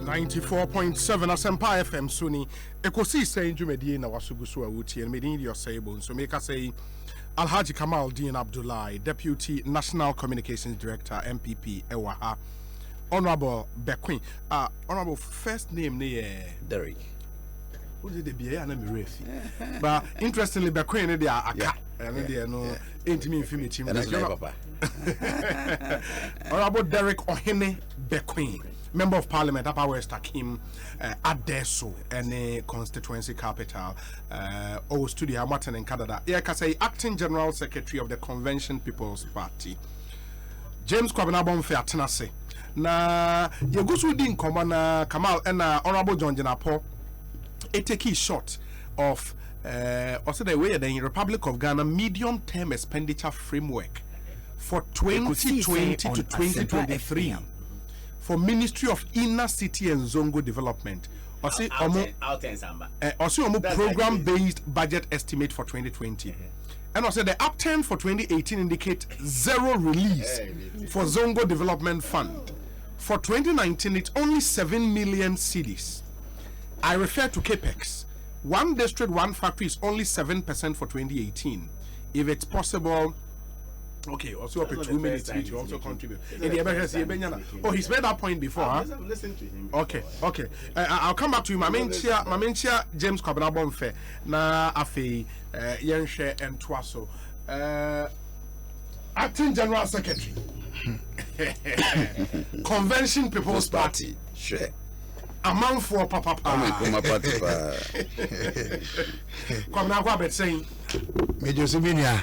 94.7 Asempa FM Suni Ekosiisen Jumedi na wasugusu awuti and medin your sable so make us say Alhaji Kamal Din Abdullahi, Deputy National Communications Director MPP Ewaha. Honorable Bequin. Honorable first name Derek. Who did the BA and Refi? But interestingly, Bequin they are a cat and they no intimate team. Honorable Derek Ohene Bequin. Member of Parliament, Upper West Akim, Adeso, and constituency capital, Studio Hamilton in Canada. Yeah, I can say Acting General Secretary of the Convention People's Party. James Kwabena Fair Tenase. Na Yegusu Din Komana Kamal and Honorable John Janapo, a take short of also the way the Republic of Ghana medium term expenditure framework for 2020 to 2023. For Ministry of Inner City and Zongo Development, also program-based budget estimate for 2020, and also the upturn for 2018 indicate zero release for Zongo Development Fund. For 2019, it's only 7 million cedis. I refer to CAPEX. One district, one factory is only 7% for 2018. If it's possible. Okay, also up to 2 minutes which you also contribute. Oh, he's made that point before, huh? Listen to him. Okay. I'll come back to you. My main chair James Kwabena Bonfe na afi Yenche and Twaso. Acting General Secretary. Convention People's Party. Sure. Among for Papa. Kwabena Kwabet saying Major Sibinia.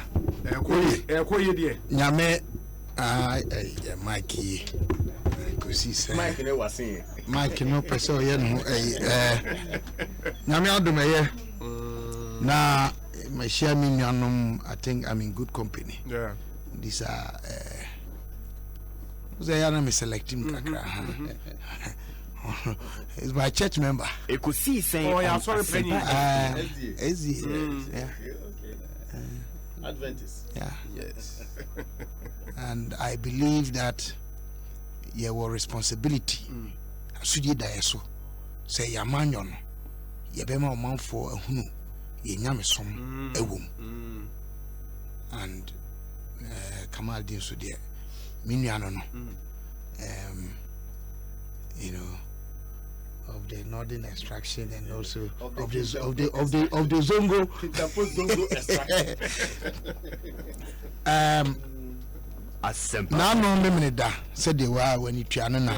Nyame Mikey Ekosiisen Mike ne wase Mike no person ye no Nyame adumeye na my share me nuanom. I think I'm in good company. Yeah, these are me selecting kakra. It's my church member Ekosiisen. Oh yeah, sorry penny. Yeah. Adventist. Yeah. Yes. And I believe that your responsibility asudi daeso say yamanyo no yebema omanfo ahunu yenyamesom ewom and Kamal Din so there minuano no you know of the northern extraction and also of the Zongo Asempa. now no limited that said they were when you na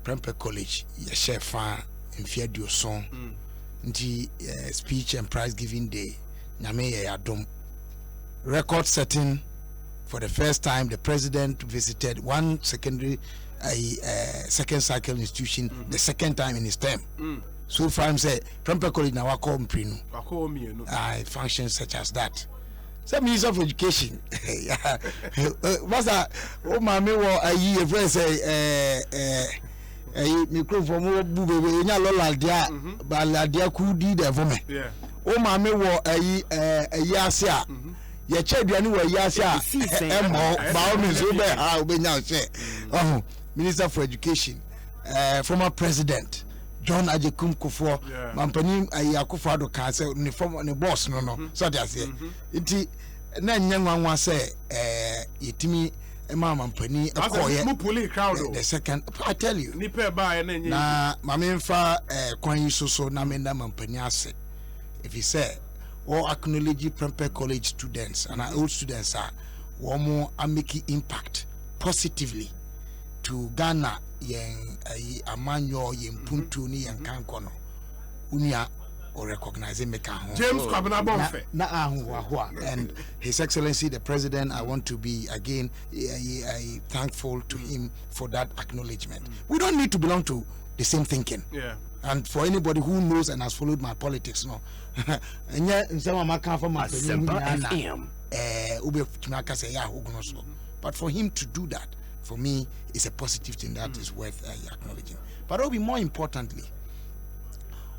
Prempeh College ye chef in Fiadio song nti speech and prize giving day nyame ye adom record setting. For the first time the president visited one secondary second cycle institution the second time in his term. So far him say Prempeh College na wako mprinu functions such as that. Some Minister of Education what's that? Oh mama wo ayi e friend say microphone mo bube nya lola dia ba la dia ku di de vome. Oh mama wo ayi ase a ye che aduane wo ayi ase a emo ba o me so be ha obenya che Minister for Education, former President John Ajekum Kufo, Mampani Ayakufo Ado can say ni former ni boss no so that say iti na nyanwa say yetimi ema Mampani akoye the second I tell you na mamemfa kwan so na menda Mampani ase if he say or acknowledge Prempeh College students and our old students are more making impact positively to Ghana yen amanyo yen puntu ni yen kankono unia or recognize me kan James Kwabena Bonfe na and His Excellency the President. I want to be again thankful to him for that acknowledgement. We don't need to belong to the same thinking. Yeah. And for anybody who knows and has followed my politics, no, and yet in some of my but for him to do that, for me, is a positive thing that is worth acknowledging. But will be more importantly,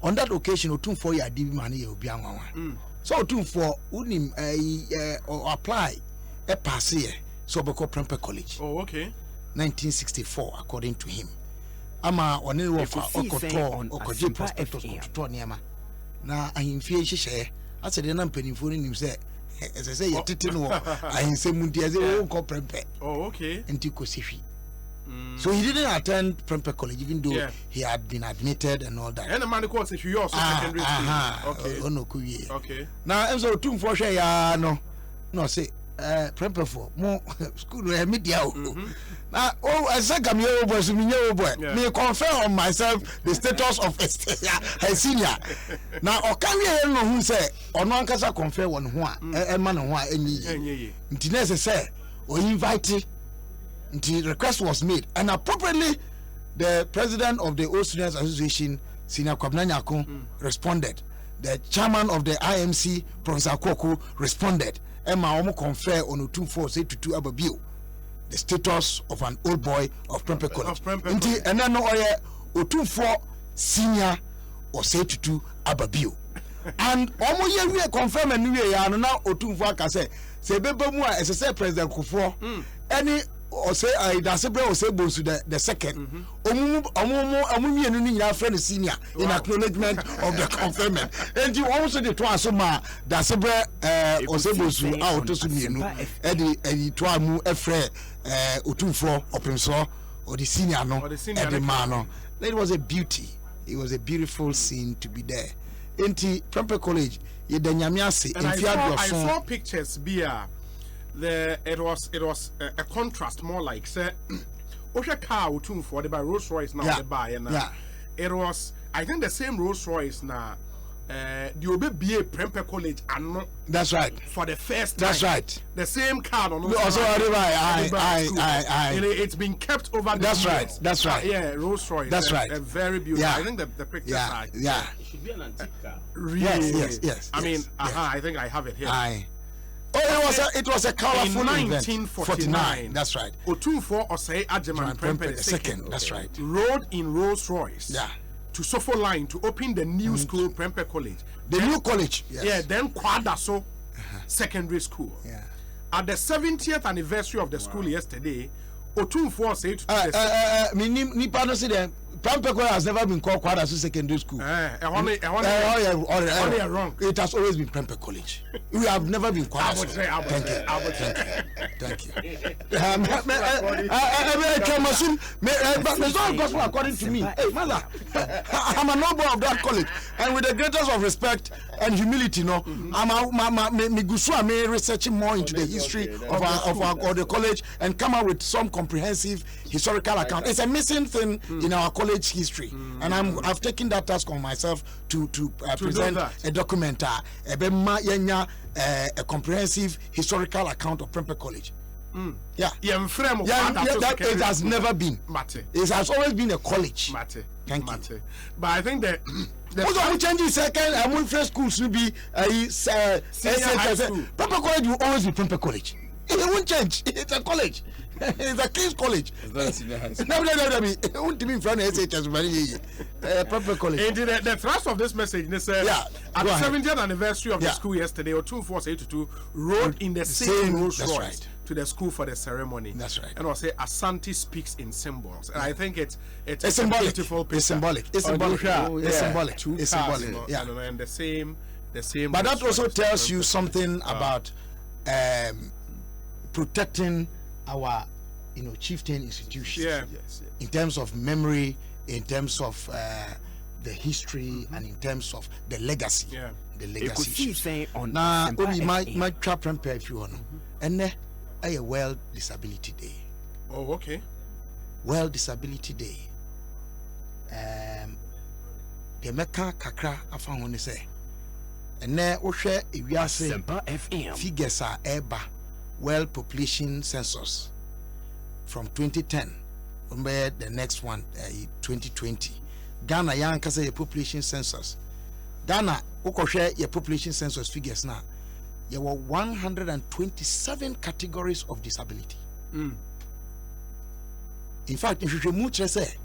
on that occasion, Otum for ya divi mani ya ubiangwa. So Otum for unim or apply a pass here, so beko Prempeh College. Oh, okay. 1964, according to him. ama one wo fa okoje prospectus to niema na ahimfie hyehyɛ asede na mpanimfo nim sɛ ɛsɛ yɛ tete no ahimsɛ mu ntia sɛ wo ko prempe. Oh, okay. Nti kosehwi. So he didn't attend Prempeh College even though he had been admitted and all that. And the man calls if you also secondary school. Okay. Oh no, kuye. Okay. Now so two for share ya no say Prempeh for more school media. Now I said come here boy so me confirm on myself the status of a senior. Now o can we no who say ono ankasa confirm one ho a man ho a enyi. Nti na say o invite. The request was made, and appropriately, the president of the Old Students Association, Senior Kwabena Nyako, responded. The chairman of the IMC, Professor Kwoku, responded. Emma Omo confer on 2482 Ababio, the status of an old boy of Prempeh College. And then no 24 senior or 82 Ababio. And Omo ye we confirm and we are now 24 kase. Se bebe mu a say President Kufo any or say I Dasebre or say Bonsu the second. Omu mienu ni nyina friend senior in acknowledgement of the conferment. And you also the twa so ma Dasebre or say Bonsu out to mienu edi twa mu efre otumfo opemso or the senior no the man no. It was a beauty. It was a beautiful scene to be there. Enti Prempeh College ye danyamiase in I saw pictures it was a contrast more like say Osha car too for the by Rolls Royce now the buy and it was I think the same Rolls Royce now the OBBA Prempeh College and not that's right for the first time. That's right. The same car on also it's been kept over the that's right years. That's right yeah Rolls Royce that's right very beautiful. I think the pictures are it should be an antique car. Really? Yes. I mean I think I have it here. It was a colorful in 1949. That's right. Otumfo Osei Ajeman Prempeh II. That's right. Rode in Rolls Royce. Yeah. To Sofo Line to open the new school Prempeh College. The new college. Yes. Yeah. Then Kwadaso Secondary School. Yeah. At the 70th anniversary of the school yesterday, Otumfo Osei to Nipa no say them. Prempeh College has never been called Kwadaso Secondary School. Wrong. It has always been Prempeh College. We have never been Kwadaso. Thank you. It's not gospel according to me. Hey, mother, I'm a noble of that college, and with the greatest of respect and humility, no, I'm researching more into the history of the college and come up with some comprehensive historical account. It's a missing thing in our college history, and I've taken that task on myself to present a document, a comprehensive historical account of Prempeh College. It has never been. It has always been a college. Thank you. But I think that the changes second and first schools will be Prempeh College will always be Prempeh College. It won't change. It's a college. It's a King's College. It won't be in front of SHS. Prempeh College. The thrust of this message is at the 70th anniversary of the school yesterday, or 2482 rode in the same Rolls Royce to the school for the ceremony. That's right. And I say Asante speaks in symbols, and I think it's symbolic. Beautiful picture. It's symbolic. It's symbolic. It's symbolic. It's symbolic. Yeah. And the same. But that also tells you something about protecting our chieftain institutions in terms of memory, in terms of the history, and in terms of the legacy. The legacy. Now, my trap Prempeh if you want, and a World Disability Day. Oh, okay. World Disability Day. The Mecca Kakra Afan say, and there we share figures are eba world population census from 2010. Remember the next one 2020. Ghana yanka say population census. Ghana share your population census figures now. There were 127 categories of disability. In fact, if you much say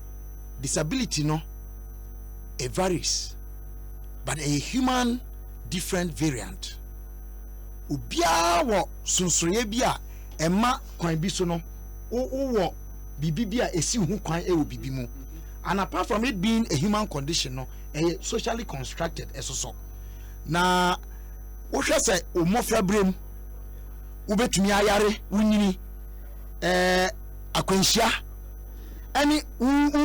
disability it varies, but a human different variant. Ubia wo sunsuye bia ema kwan bi so no wo bibibia esi hu kwan e wo bibi mu And apart from it being a human condition, no, socially constructed as so. Na what shall say, umofra brim, ubetumi ayare, unyini, akwenshia, any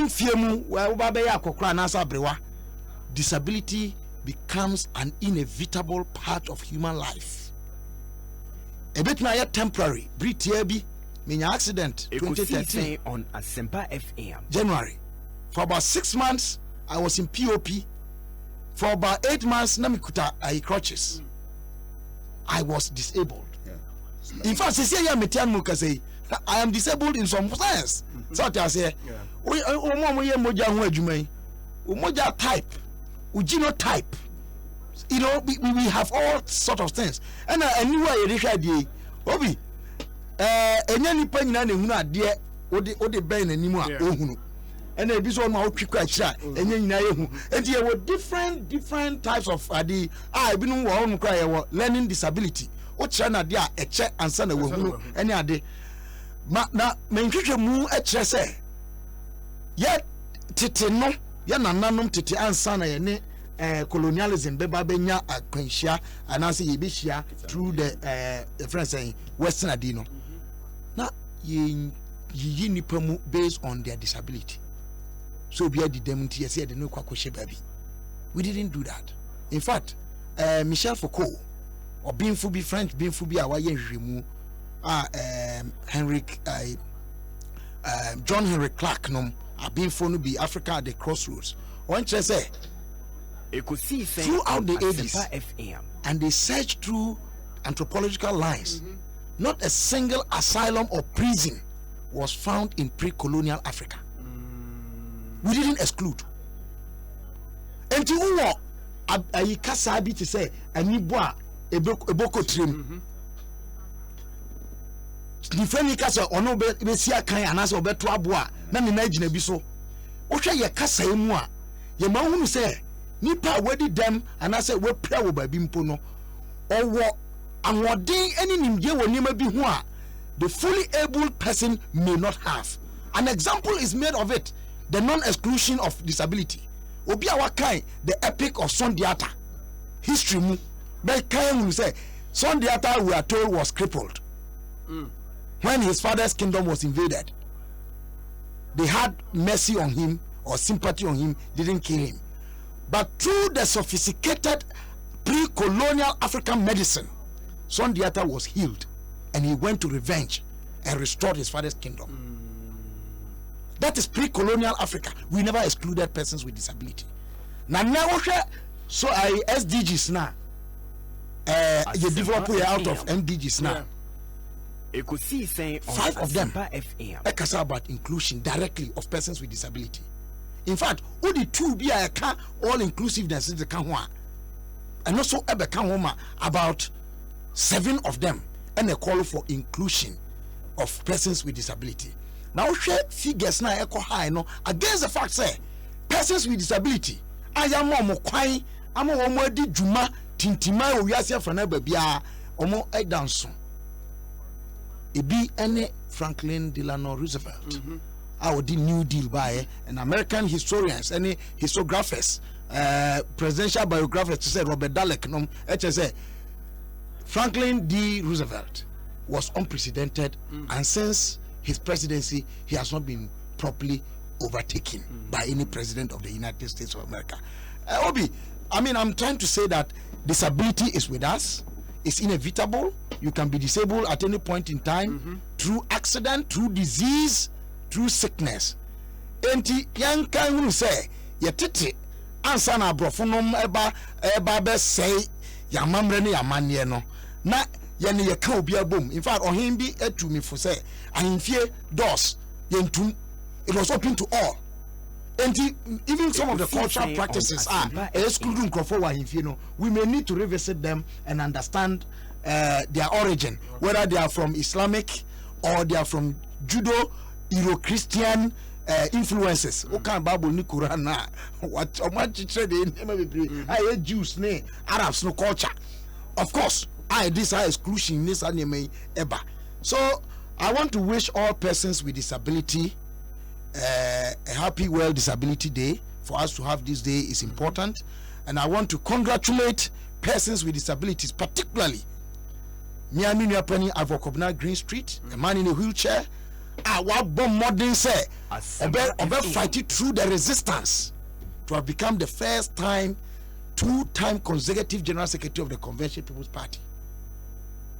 fiemu, where ubabeya kokra nasa brewa. Disability becomes an inevitable part of human life. A bit na temporary. Brit bi minya accident 2013 on Asempa FM. January. For about 6 months, I was in POP. For about 8 months, namikuta I crutches. I was disabled. In fact, I am disabled in some sense. So I say, umoja type, genotype. You know, we have all sort of things. And anyway, Obi, any penny na huna de ode ben animu a ohunu. And a bison ma okwa kira enye nyina yehu. And there were different types of adi binu wo hunu kra ye learning disability. O kira na de a eche ansa na wo hunu ene ade. Na menhwehwe mu e kire se ye tete no ye nananom tete ansa na ye ne colonialism beba benya akwanhia anase ye behia through the friends saying western adino na ye nipa mu based on their disability. So be the demnity say the no kwakoshe baby. We didn't do that. In fact, Michel Foucault or Binfu be French Binfu be awa ye hwemu Henrik John Henry Clark nom Binfu no be Africa at the crossroads. One say Ekosiisen throughout the ages FM. And they searched through anthropological lines. Not a single asylum or prison was found in pre-colonial Africa. We didn't exclude. And to who I kasabi to say anibwa eboko trim. Different kasa ono be sia kan anase obeto aboa na me na gina bi so. Wo hwe ye kasa emu a ye ma hunu say nipa wedi dem anase we pra wo babi mpo no owo anwodin eni nimje wo nima bi ho a the fully able person may not have. An example is made of it, the non-exclusion of disability. Obi awa kai the epic of Sondiata history mu be kai mu say Sondiata we are told was crippled when his father's kingdom was invaded. They had mercy on him or sympathy on him, didn't kill him. But through the sophisticated pre-colonial African medicine, Sondiata was healed and he went to revenge and restored his father's kingdom. That is pre-colonial Africa. We never excluded persons with disability. Now, so SDGs now, you develop out of MDGs now. Ekosiisen 5 of them FM. about inclusion directly of persons with disability. In fact, who the 2 be a all inclusiveness in the Kanwa, and also about 7 of them, and a call for inclusion of persons with disability. Now, share figures now echo high no against the fact say persons with disability. I am more kwai, I'm more di juma tintima owiase for na babia omo edanso. Ebi ene Franklin Delano Roosevelt. Our New Deal by an American historians, any historiographers, presidential biographers to say Robert Dalek, no, HSA. Franklin D. Roosevelt was unprecedented, and since his presidency, he has not been properly overtaken by any president of the United States of America. Obi, I mean, I'm trying to say that disability is with us. It's inevitable. You can be disabled at any point in time through accident, through disease, through sickness. Enti yankan who say yetete ansa na brofonom eba be say yamamre ne yamane no na ye ne yeka obi abom. In fact ohim bi etumi for say ahimfie doors yentum, it was open to all. Enti even some of the cultural practices are excluding crofo wa ahimfie no, we may need to revisit them and understand their origin, whether they are from Islamic or they are from Judo Euro-Christian influences. Okay, Bible ni Quran na what Jews ne Arabs no culture. Of course, this are exclusion this anime eba. So I want to wish all persons with disability a happy World Disability Day. For us to have this day is important, and I want to congratulate persons with disabilities, particularly Miami Nyapani Avokobna Green Street, a man in a wheelchair. Our bomb modern say, fight it through the resistance to have become the first time, 2-time consecutive General Secretary of the Convention People's Party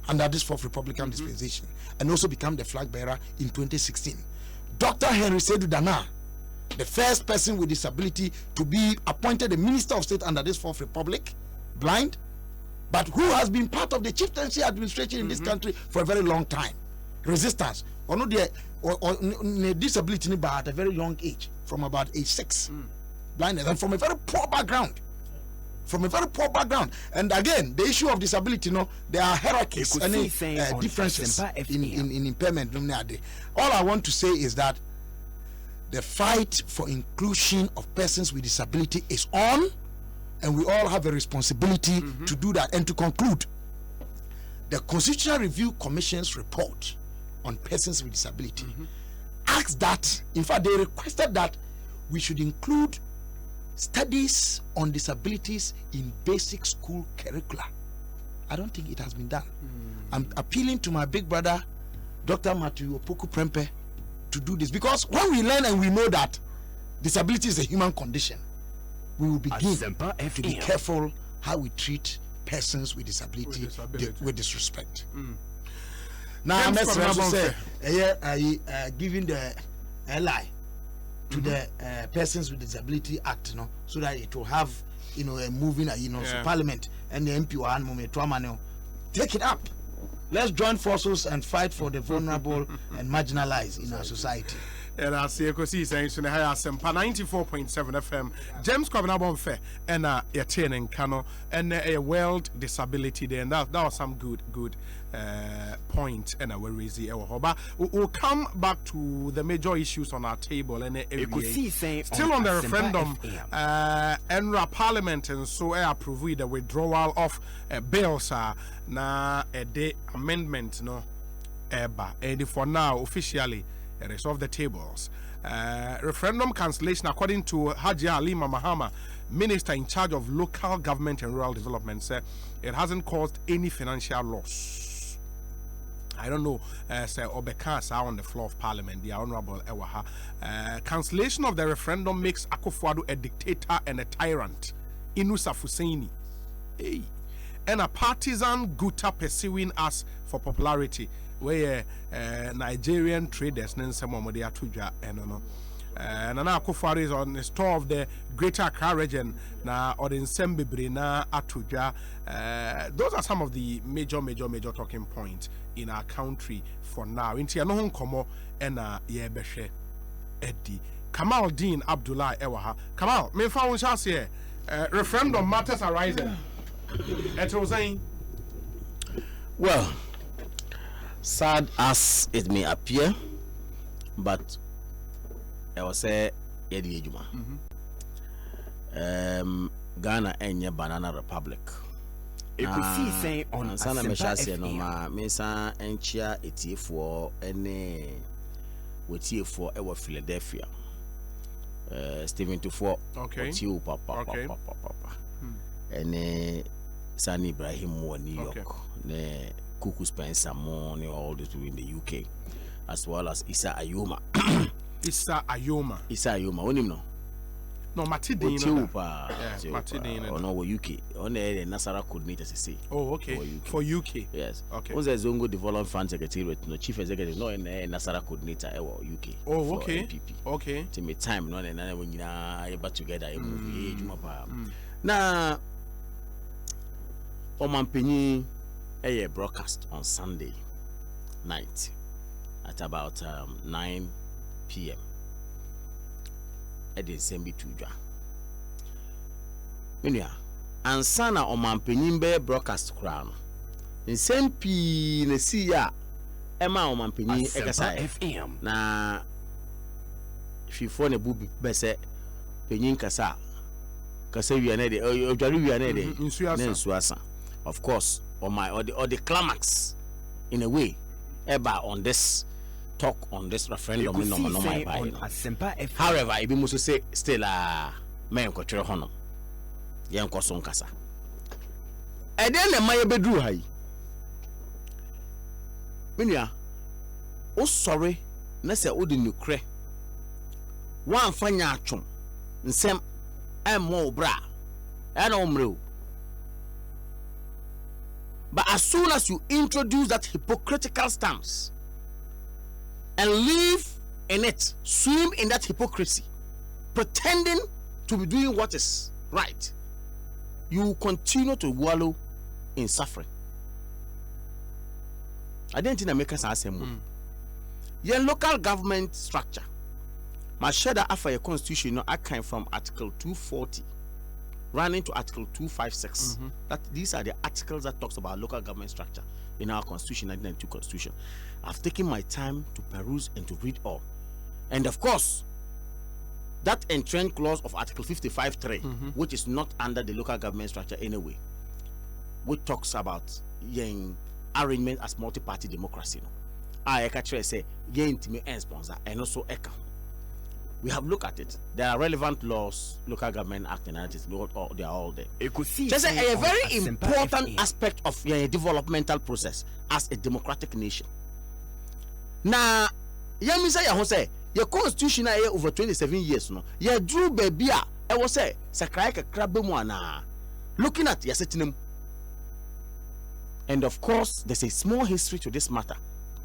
under this fourth Republican dispensation, and also become the flag bearer in 2016. Dr. Henry Seydou Dana, the first person with disability to be appointed the Minister of State under this fourth Republic, blind, but who has been part of the chieftaincy administration in this country for a very long time. Resistance, or no, the disability at a very young age, from about age 6, blindness, and from a very poor background. And again, the issue of disability, there are hierarchies and differences in impairment. All I want to say is that the fight for inclusion of persons with disability is on, and we all have a responsibility to do that. And to conclude, the Constitutional Review Commission's report on persons with disability asked that, in fact, they requested that we should include studies on disabilities in basic school curricula. I don't think it has been done. I'm appealing to my big brother, Dr. Matthew Opoku Prempe, to do this, because when we learn and we know that disability is a human condition, we will begin to be careful how we treat persons with disability with disrespect. Now I'm say giving the ally to the Persons with Disability Act, so that it will have a moving so Parliament and the MP take it up. Let's join forces and fight for the vulnerable and marginalized in our society. And I see Ekosiisen so na 94.7 FM. James Kwabena Fair and Etienne and Kano and a World Disability Day, and that was some good point and our raise we'll come back to the major issues on our table and still on the referendum and Parliament, and so I approve the withdrawal of bills na a day amendment and for now officially it is off the tables. Referendum cancellation, according to Haji Halima Mahama, Minister in charge of local government and rural development, said it hasn't caused any financial loss. I don't know, Sir Obekas are on the floor of Parliament, the Honorable Ewaha. Cancellation of the referendum makes Akufo-Addo a dictator and a tyrant. Inusa Fuseini. Hey. And a partisan Guta pursuing us for popularity, where Nigerian traders and Nana Akufo-Addo is on the store of the Greater Accra region na or in Sembebre na Atuja. Those are some of the major talking points in our country for now. Inti anohon komo ena yebehwe Eddie Kamal Dean Abdullah Ewaha. Kamal, me fa won say referendum matters arising. It was saying, well, sad as it may appear, but I was say Ghana and Banana Republic. Ekosiisen on Sana Meshasi no ma Mesa enchia etifo ene wetiefor ewa Philadelphia. Stephen Tufo otiu papa. Ene Sani Ibrahim wa New York. Ne Kuku Spencer mo all the way in the UK, as well as Isa Ayoma. Isa Ayoma. Onim no. No, Matidin. Matidin. No, UK. On the Nasara coordinator say. Oh, okay. For UK. Yes. Okay. On the Zongo Development Fund Secretariat, no chief executive, no, in Nasara coordinator, UK. Oh, okay. NPP. Okay. To me time, no, and when you are able together, movie. Now, Omampeni a broadcast on Sunday night at about 9 p.m. at the Sembi Tuja. Minya, and Sana Omampeni broadcast crown. In Sempi Nesia Emma Omampeni FM. Na if you phone a booby bese Penin Kasa we are ready, of course, or the climax in a way, on this talk on this referendum. Ekosiisen However, I be must say still men kwetwe hono. Yen koso nkasa. E den na maye bedru ha yi. Menua, o sorry na se o di nukre. Wan fanya atwom. Nsem emmo bra. E na omre. But as soon as you introduce that hypocritical stance and live in it, swim in that hypocrisy, pretending to be doing what is right, you continue to wallow in suffering. I didn't think I make us answer more. Your local government structure, my share that after your constitution, I came from Article 240. Running to Article 256. That these are the articles that talks about local government structure in our constitution, 1992 constitution. I've taken my time to peruse and to read all. And of course, that entrenched clause of Article 55.3, which is not under the local government structure anyway, which talks about young arrangement as multi-party democracy. I can say young to me and sponsor and also ECA. We have looked at it. There are relevant laws, local government act, and they are all there. Just a very important aspect of your developmental process as a democratic nation. Now, you say your constitution over 27 years no. You drew baby. I was say sakraka krabemwana. Looking at your setting, and of course, there's a small history to this matter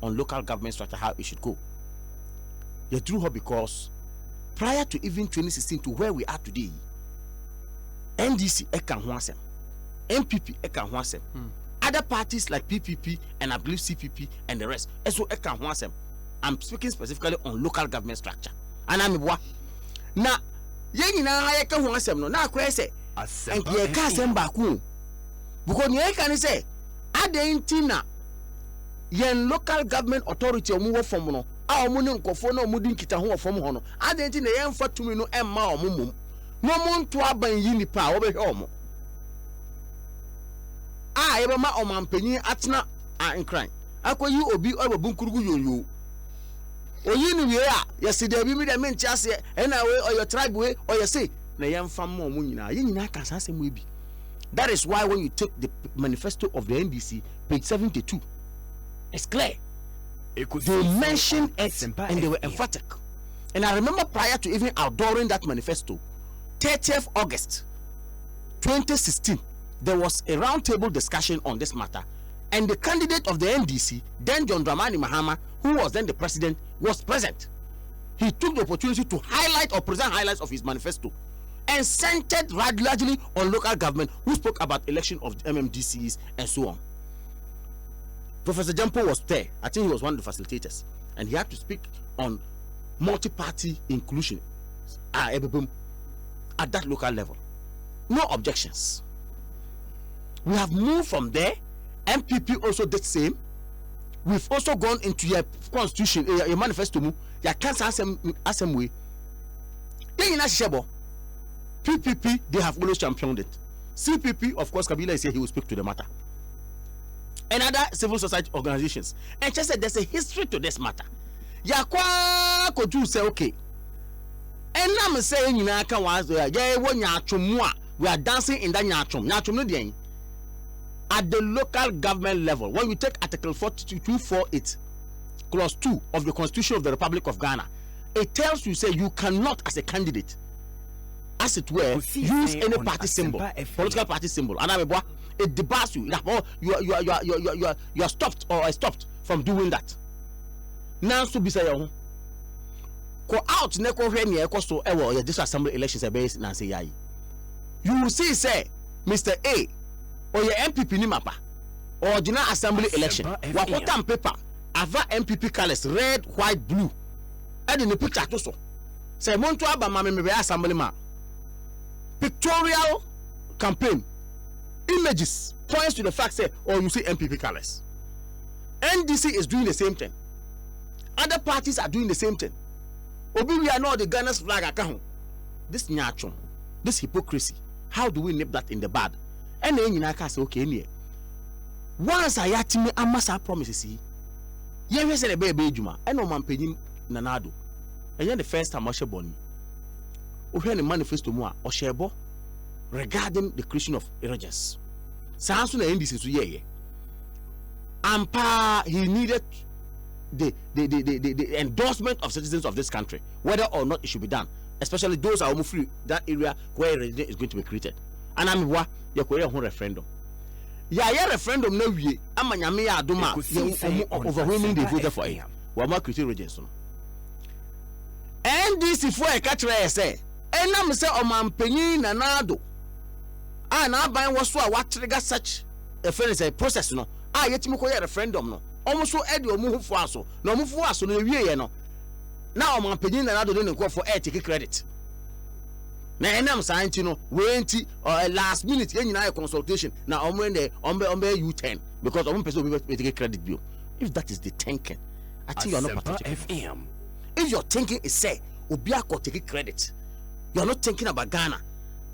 on local government structure, how it should go. You drew her because prior to even 2016 to where we are today, NDC ekan hwasem, MPP ekan hwasem, other parties like PPP and I believe CPP and the rest also ekan hwasem. I'm speaking specifically on local government structure. And I'm wa na yen nyina ekan hwasem no na akwa say enke ye ka asem ba ku because ye kan say adentina yen local government authority omuwo form no a omu ne nkofo na omu din kita ho form ho no adentina yen fa tumi no emma omumum no muntu aban yi nipa a wo be hwe omo a ye be ma omampanyin atena a nkran akoyi obi obabunkurugu yoyo oyi ni we a yesi da bi mi da menti ase e na we or your tribe we or you say na yen fa mo omu nyina ye nyina kan sa asem ebi. That is why when you take the manifesto of the NDC page 72, it's clear. They mentioned it and they were emphatic. And I remember prior to even outdooring that manifesto, 30th August 2016, there was a roundtable discussion on this matter. And the candidate of the NDC, then John Dramani Mahama, who was then the president, was present. He took the opportunity to highlight or present highlights of his manifesto and centered largely on local government, who spoke about election of the MMDCs and so on. Professor Jampo was there. I think he was one of the facilitators, and he had to speak on multi-party inclusion at that local level. No objections. We have moved from there. MPP also did the same. We've also gone into your constitution, your manifesto. Your cancer assembly. PPP, they have always championed it. CPP, of course, Kabila is here, he will speak to the matter. And other civil society organizations. And just said there's a history to this matter. Yakwa could you say, okay. And I'm saying, you know, we are dancing in that nyachum. At the local government level, when you take Article 248, Clause 2 of the Constitution of the Republic of Ghana, it tells you, say, you cannot, as a candidate, as it were, use any party symbol, political party symbol, and it debars you. You are stopped or stopped from doing that. Now, so be say, go out, neko hwemi ekoso ewo your district assembly elections based na say yayi. You will see, say, Mr. A or your MPP ni mapa or general assembly election. Wakotam paper, ava MPP colors red, white, blue. And in the picture to so. Say monto aba mame me assembly man. Pictorial campaign images points to the fact say, or you see MPP colors. NDC is doing the same thing. Other parties are doing the same thing. Obi, we are not the Ghana's flag account. This nyachum, this hypocrisy. How do we nip that in the bud? And then you say, okay, once I had me, I must have promises. Yeah, we say a baby juma. I know man penny nanado. And then the first time I share boni. We hear the manifesto more or share regarding the creation of irregents. Sounds to the indices to yeah. Ampa he needed the endorsement of citizens of this country, whether or not it should be done, especially those are free that area where a is going to be created. And I'm what you call a referendum. Yeah, referendum no we amanyame ya adoma overwhelming the voter for it. We are creating regions. NDC for a catcher say, and I'm say o man penyin nanado. And I buy was what trigger such a process no. Yet me koye referendum no. Almost so edi o mu for aso. No mu for aso no wie no. Now man penyin nanado dey go for air take credit. Na enam science no wait last minute nyina consultation na omre U10 because omo person will take credit bill. If that is the thinking, I think you are not participating. If your thinking is say obi akọ take credit, you are not thinking about Ghana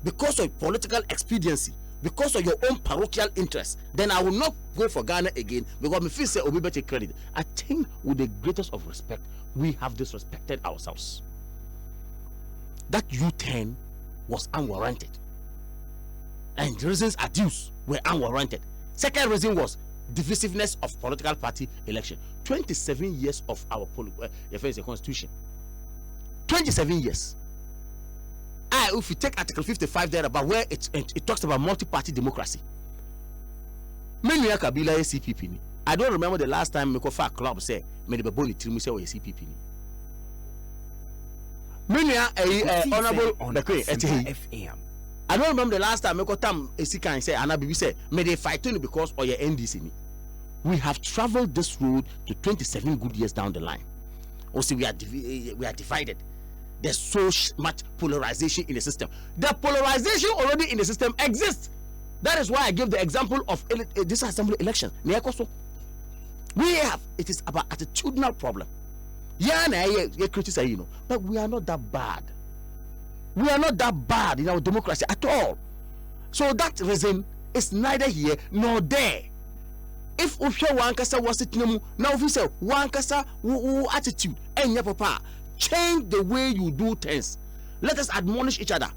because of political expediency, because of your own parochial interest, then I will not go for Ghana again because me feel say obi better credit. I think with the greatest of respect, we have disrespected ourselves. That U10 was unwarranted, and the reasons adduced were unwarranted. Second reason was divisiveness of political party election. 27 years of our constitution. 27 years. If you take Article 55 there about where it talks about multi-party democracy. Many Kabila is CPP. I don't remember the last time Mekofa Club say many Baboni Trimu say CPP. Many honorable FM. I don't remember the last time Mekotam Esikan say Anabibi say may they fight because of your NDC. We have traveled this road to 27 good years down the line. Also, we are divided. There's so much polarization in the system. The polarization already in the system exists. That is why I give the example of this assembly election. We have, it is about attitudinal problem. Yeah, criticize, you know, but we are not that bad. We are not that bad in our democracy at all. So that reason is neither here nor there. If one kasa was it now if you say one kasa attitude and your papa change the way you do things. Let us admonish each other.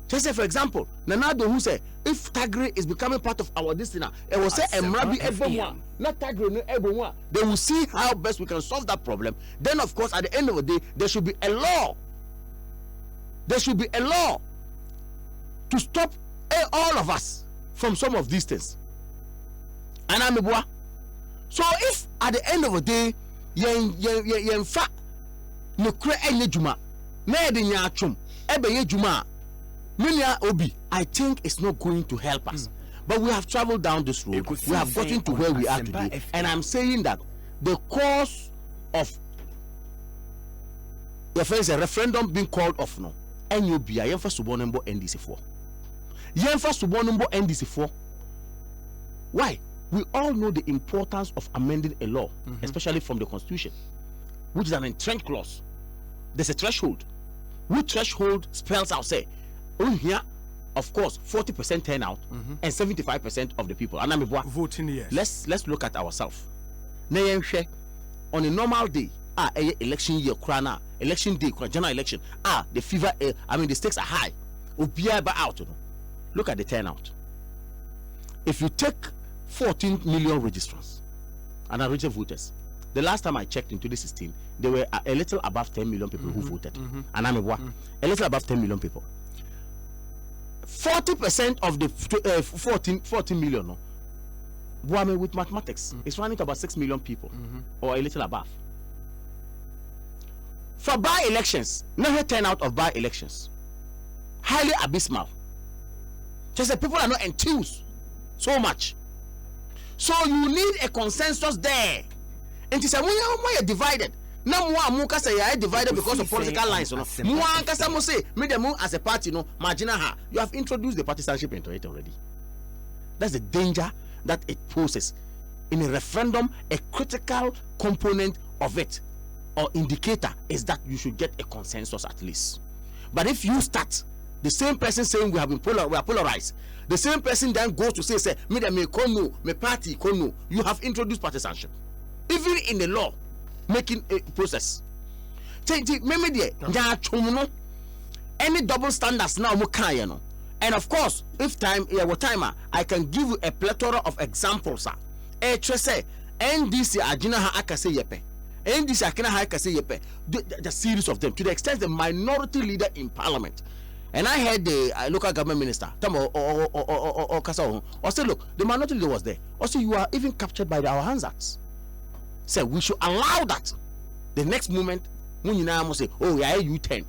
Just say for example, Nanado who say if Tagre is becoming part of our destiny, it will say Emrabi everyone, not Tagre no everyone. They will see how best we can solve that problem. Then of course at the end of the day there should be a law. There should be a law to stop all of us from some of these things. And I'm a so if at the end of the day yen fa no kre enye juma na de nya atwom ebe ye juma minia obi, I think it's not going to help us. But we have traveled down this road. We have gotten to where we are today, and I'm saying that the cause of if there is a referendum being called off no NUB yemfa subonembo NDC4 yemfa subonembo NDC4. Why? We all know the importance of amending a law, especially from the constitution, which is an entrenched clause. There's a threshold. Which threshold spells out say, here, of course, 40% turnout and 75% of the people. And I'm voting yes. Let's look at ourselves. On a normal day, election year, election day, general election, the fever, the stakes are high. Out. Look at the turnout. If you take 14 million registrants and registered voters. The last time I checked in 2016, there were a little above 10 million people who voted. And I'm a little above 10 million people. 40% of the 14 million, no, with mathematics, it's running to about 6 million people or a little above. For by-elections, no turnout of by-elections, highly abysmal. Just that people are not enthused so much. So you need a consensus there. And to say we are divided. Now muka say I divided because of political lines. Muka say me as a party, no, marginal. You have introduced the partisanship into it already. That's the danger that it poses. In a referendum, a critical component of it or indicator is that you should get a consensus at least. But if you start the same person saying we are polarized, the same person then goes to say me kono, me party kono, you have introduced partisanship. even in the law making a process. Remember there, any double standards now no. And of course, if time I can give you a plethora of examples. Say NDC Ajina ha akase yepe. NDC Akina ha akase yepe. The series of them, to the extent the minority leader in parliament. And I heard the local government minister, or say, look, the minority leader was there. Also, you are even captured by our Hansards. So we should allow that. The next moment, when you now say, oh, yeah, U10.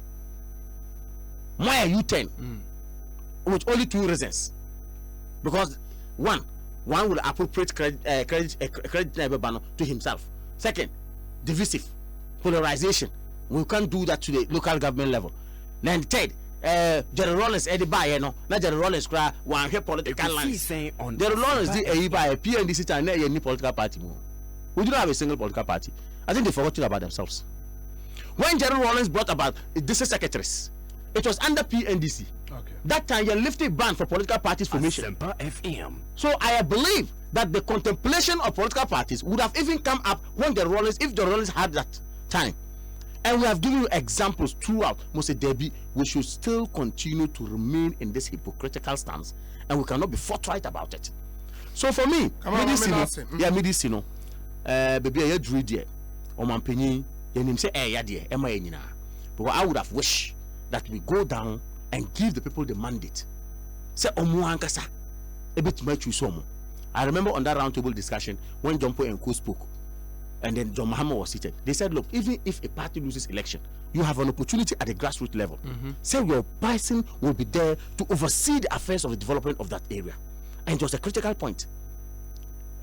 Why are U10? With only two reasons. Because one will appropriate credit to himself. Second, divisive, polarization. We can't do that to the local government level. Then third, General Rollins not General Rollins cry one here political lines. General Rollins did by a PNDC and any political party. We do not have a single political party. I think they forgot about themselves. When General Rollins brought about district secretaries, it was under PNDC. Okay. That time you lifted ban for political parties formation. So I believe that the contemplation of political parties would have even come up when the Rollins, if the Rollins had that time. And we have given you examples throughout. Mose Debbie, we should still continue to remain in this hypocritical stance, and we cannot be forthright about it. So for me, medicine, baby, I drew dear, or my penny, you say, eh, dear, Emma, but I would have wished that we go down and give the people the mandate. Say, Omuankasa, a bit much you saw. I remember on that roundtable discussion when John Poe and Co spoke. And then John Mahama was seated. They said, look, even if a party loses election, you have an opportunity at the grassroots level. Say your person will be there to oversee the affairs of the development of that area. And it was a critical point.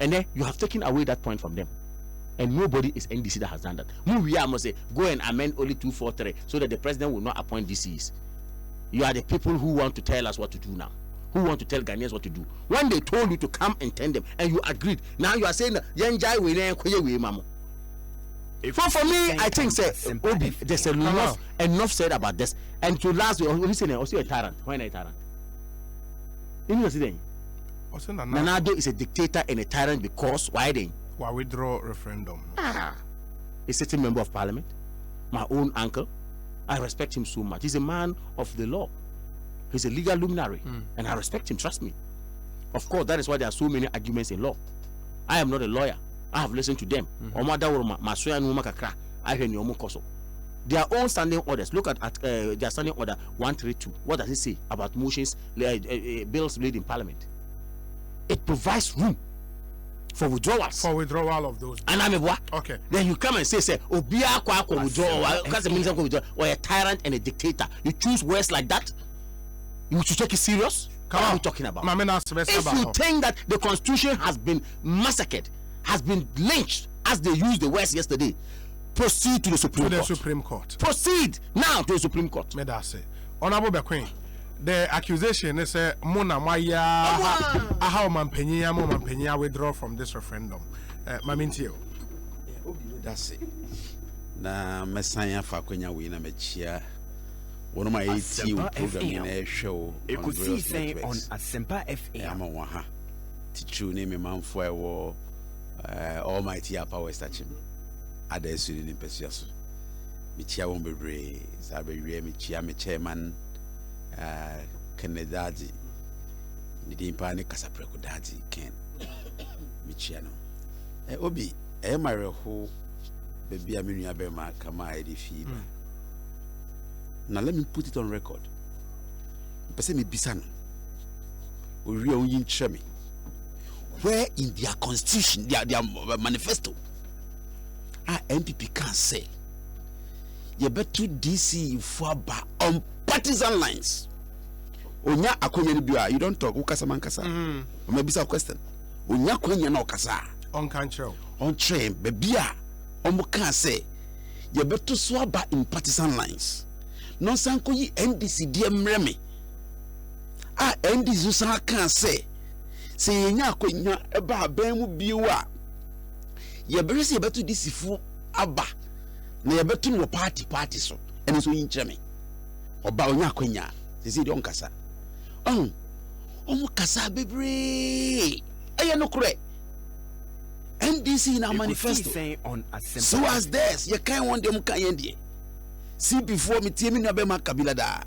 And then you have taken away that point from them. And nobody is NDC that has done that. We must say, go and amend only 243 so that the president will not appoint DCs. You are the people who want to tell us what to do now. Who want to tell Ghanaians what to do. When they told you to come and tell them, and you agreed, now you are saying, for me, I think there's enough said about this. And to last, listen, also a tyrant. Why not a tyrant? You know what Nanado is a dictator and a tyrant because why then? Why withdraw referendum? A sitting member of parliament, my own uncle. I respect him so much. He's a man of the law. He's a legal luminary, and I respect him. Trust me. Of course, that is why there are so many arguments in law. I am not a lawyer. I have listened to them. Their own standing orders. Look at their standing order 132. What does it say about motions, bills laid in parliament? It provides room for withdrawals. For withdrawal of those. And I'm a what? Okay. Then you come and say, withdraw, because the minister withdraw, or a tyrant and a dictator. You choose words like that. You should take it serious. What are we talking about? If you think that the constitution has been massacred, has been lynched, as they used the words yesterday, proceed to the Supreme Court. Proceed now to the Supreme Court. Honorable Bequin, the accusation is Mona Maya how Mampenia withdraw from this referendum. Mamintio. That's it. Na Messiah Fakwenya wina mechia. One of my 80 program in a show Ekosiisen on Asempa FM. I'm a waha. Teacher name man for war almighty power station. Ada suni in Pesiaso. Michia won't be brave. Sabe Michia, me chairman Kenedadi. Nidimpani Casapreco Daddy Ken Michiano. Obi, my ho, baby, Aminia Bema, Kama, Eddie Fever. Now let me put it on record. Person me bisano. We real yin chemi. Where in their constitution, their manifesto, MPP can say you better DC for on partisan lines. Onya akonya biwa, you don't talk ukasa mankasa. Maybe some question. Onya akonya na okasa. On control. On train, bebia. Omo can say you better swaba in partisan lines. Non sanko yi NDC mreme. NDC san kan say yenya akonya eba ban mu biwa. Ye bere se beto disifu aba. Na ye beto no party so. Ene so yin cheme. Oba onya akonya. Se di onkasa. Omo kasa bebre. Eye no kure. NDC in our manifesto. So as this, you can't want them can see before me tell me no be Kabila da.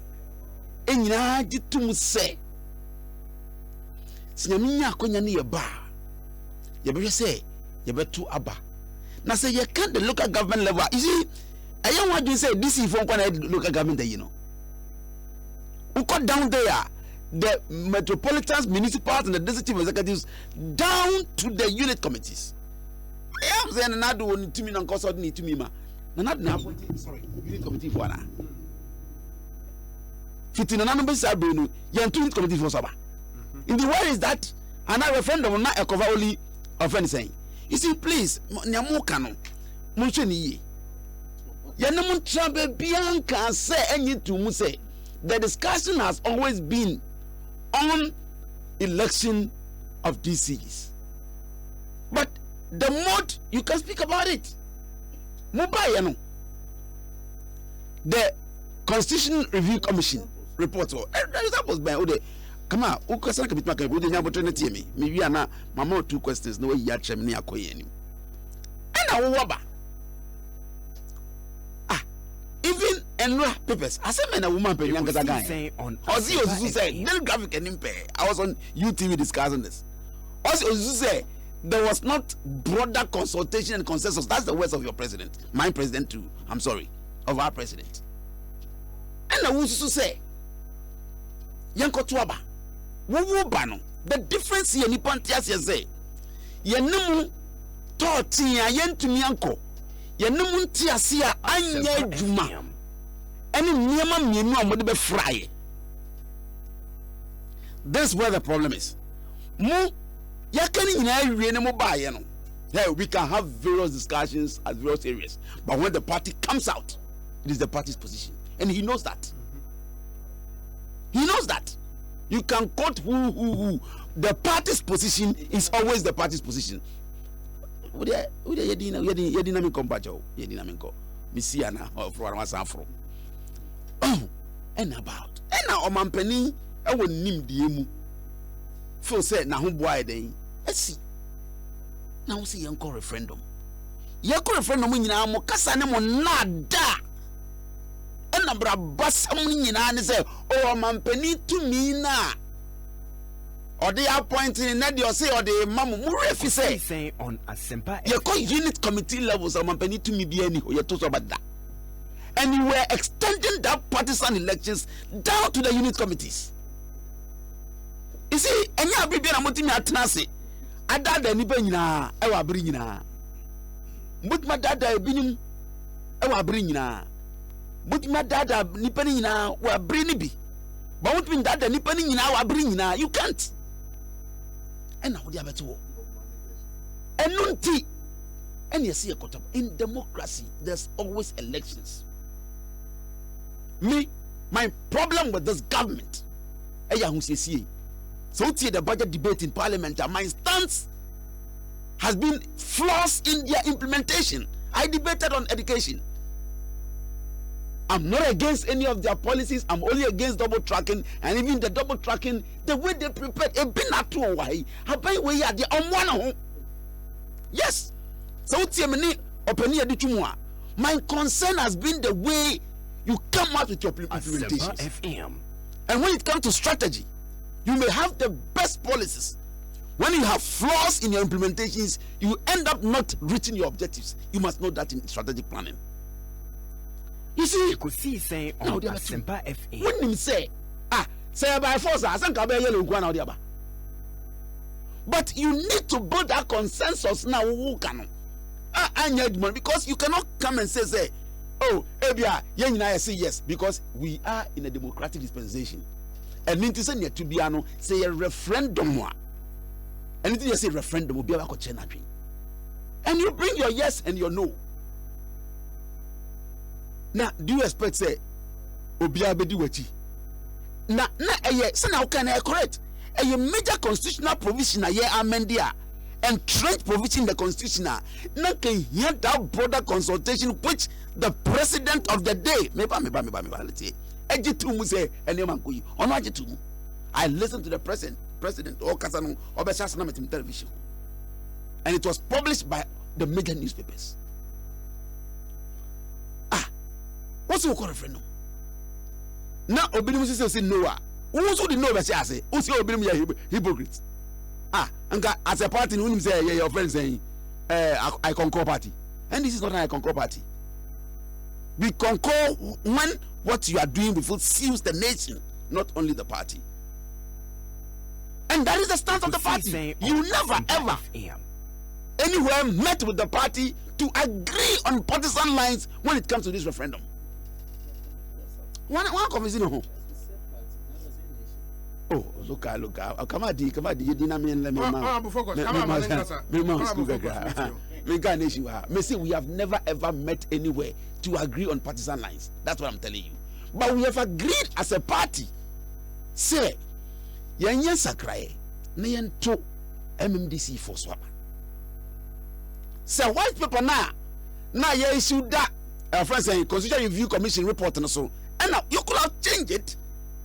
Enyina jitum say. Sinyaminya akonya ne yeba. Yebe say, yebetu aba. Na say you can't the local government level. You see, I don't want to say this is from local government, you know. We got down there, the metropolitans, municipals, and the district executives down to the unit committees. I am saying another one to me and consult me to me, ma. Sorry, unit committee for now. 15 number Sabino, young unit committee for Saba. In the way is that another referendum will not a cover only of anything. You see, please, Nyamukano, Muncheni. Yanamun Trabe Bianca say anything to Muse. The discussion has always been on election of DCs. But the more you can speak about it, the Constitution Review Commission report. That was by come on, who question can be talking about the opportunity me? Maybe I na mama 2 questions. No way you chem ni akoye ni. And I waba. Even enra papers. I said, man, a woman pay younger guy. Ozzy say, then graphic and impay. I was on UTV discussing this. Ozzy say, there was not broader consultation and consensus. That's the words of your president. My president too. I'm sorry. Of our president. And I would say, Yanko Tuaba, Wuwu Bano. The difference here, Nipantias, you say, Yanumu Torti, Yentum Yanko. Yanumun Tiasia, Anya Juma. Any Niaman Yenu would be fry. That's where the problem is. Mu Yakani in every animal by you know. Hey, we can have various discussions at various areas, but when the party comes out, it is the party's position, and he knows that. He knows that. You can quote who. The party's position is always the party's position. Yedina mi kompacho, yedina mi ko. Misiana for one afro. Oh, and about. And now omampeni, I will nim diemu. For said na humboy day. Let's see. Now see yanko referendum. Yanko referendum in Yamo Casanemo nada. And Abra Bassam in say, oh, Mampeni to me na. Or they are pointing in that you say, or the Mamu Murefi say on a simple. You call unit committee levels of Mampeni to me be any or you talk about that. And you were extending that partisan elections down to the unit committees. You see, and you have been a multi atnasi. I died the Nibenina, I will bring na. But my dada binim, I will bring na. But my dada Nipenina will bring be. But what mean that the Nipenina will bring na? You can't. And now they are better. And nunti. And you see a cut up. In democracy, there's always elections. Me, my problem with this government. So the budget debate in parliament, my stance has been flaws in their implementation. I debated on education. I'm not against any of their policies. I'm only against double tracking, and even the double tracking, the way they prepared. Yes. So my concern has been the way you come out with your implementations. And when it comes to strategy, you may have the best policies. When you have flaws in your implementations, you end up not reaching your objectives. You must know that in strategic planning. You see, Ekosiisen on Asempa FM. When him say, say by force, I think I'll be yellow one or the other. But you need to build that consensus now. Who can? I need money because you cannot come and say, oh, Ebia, I say yes, because we are in a democratic dispensation. And it is to be say a referendum. And it is a referendum will be about change. And you bring your yes and your no. Now, do you expect say Obia Bedi Weti? Now, so now can I correct? A major constitutional provision a year amendia and trade provision in the constitution. Now can hear that broader consultation which the president of the day I listen to the president or Kasano or Beshasana television. and it was published by the major newspapers. What's the referendum? Now Obinim say no. Who should know that say? Who say Obinim hypocrites? And as a party, who say your friend saying I concur party, and this is not an I concur party. We concur when what you are doing before seals the nation, not only the party. And that is the stance of the party. You never ever anywhere met with the party to agree on partisan lines when it comes to this referendum. One conversation home. Oh, look, come on, you didn't mean let me we have never ever met anywhere to agree on partisan lines. That's what I'm telling you. But we have agreed as a party. Say, yan sakraye, na yan to MMDC for swap. Say white paper na ye issue that friends say Constitutional Review Commission report and so. And now you could have changed it,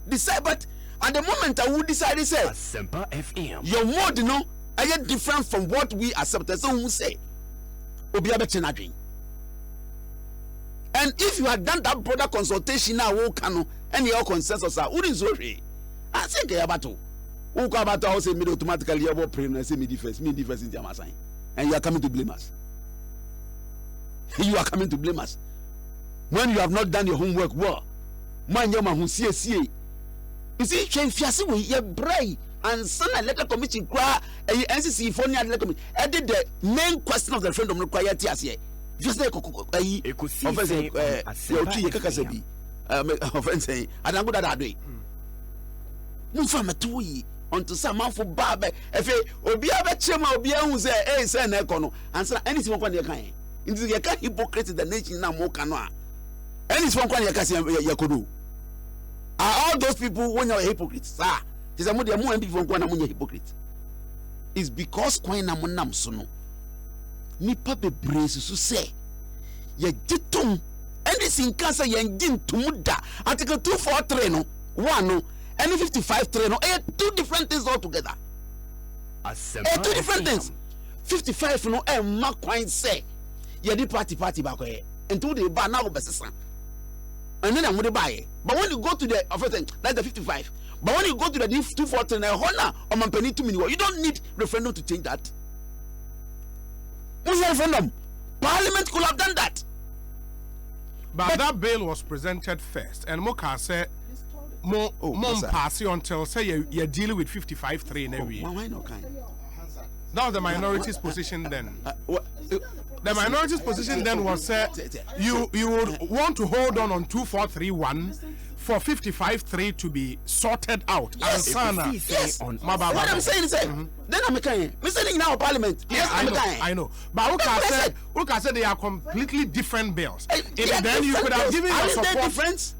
decide, but at the moment I would decide to say Asempa FM. Your mode, you know, are yet different from what we accept. So we say, Obiabe. And if you had done that broader consultation now, and your consensus are wouldn't sorry. I think about to. Who come about to say me automatically about praying and say me difference in the sign. And you are coming to blame us. You are coming to blame us when you have not done your homework well. Man, your man who see. You see, change fiasi we ye bray and son electoral commission cry a NCC for near electoral commission. I did the main question of the referendum required TSA. Just like Ekosiisen offense, I don't go that way. No from a 2 years until some month for Barbe. If Obiabe Chema Obia who say, hey, say, Nekono, answer anything one your kind. Into your kind hypocrite the nation now more canoa. Anything one your Cassia Yakudu. Are all those people when you're hypocrites? Ah, there's a more people when I'm hypocrite. It's because Queen Amonam Sono. Nipa be brace to say, ye jitum, anything cancer yen jin to muda. Article 243 no, 1 no, and 55 no, two different things altogether. Two different things. 55 no, and Mark Quine say, ye di party back here, and to the bar now bessan. And then I'm going to buy it. But when you go to the that's the 55. But when you go to the 240 honor or Mampeni 2 minutes, you don't need referendum to change that. What's the referendum? Parliament could have done that. But that bill was presented first, and Moka said, "More pass until say you're dealing with 55-3 in every year." Why not kind? That was the minority's position then. The minority's position then was you would want to hold on 2431 for 55-3 to be sorted out. Yes. Yes. What I'm saying is then I'm saying now Parliament. Yes, I know. But Uka said they are completely different bills. Then you could have given your support.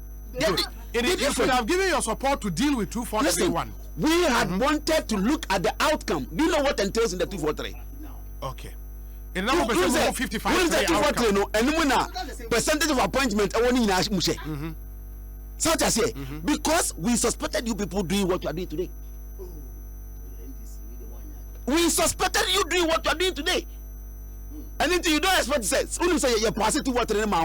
You could have given your support to deal with 2431. We had wanted to look at the outcome. Do you know what entails in the 243? Okay. In now percent 55 no and percentage of appointment such as here because we suspected you people doing what you are doing today. We suspected you doing what you are doing today. And until you don't expect to say only say you pass it to what in my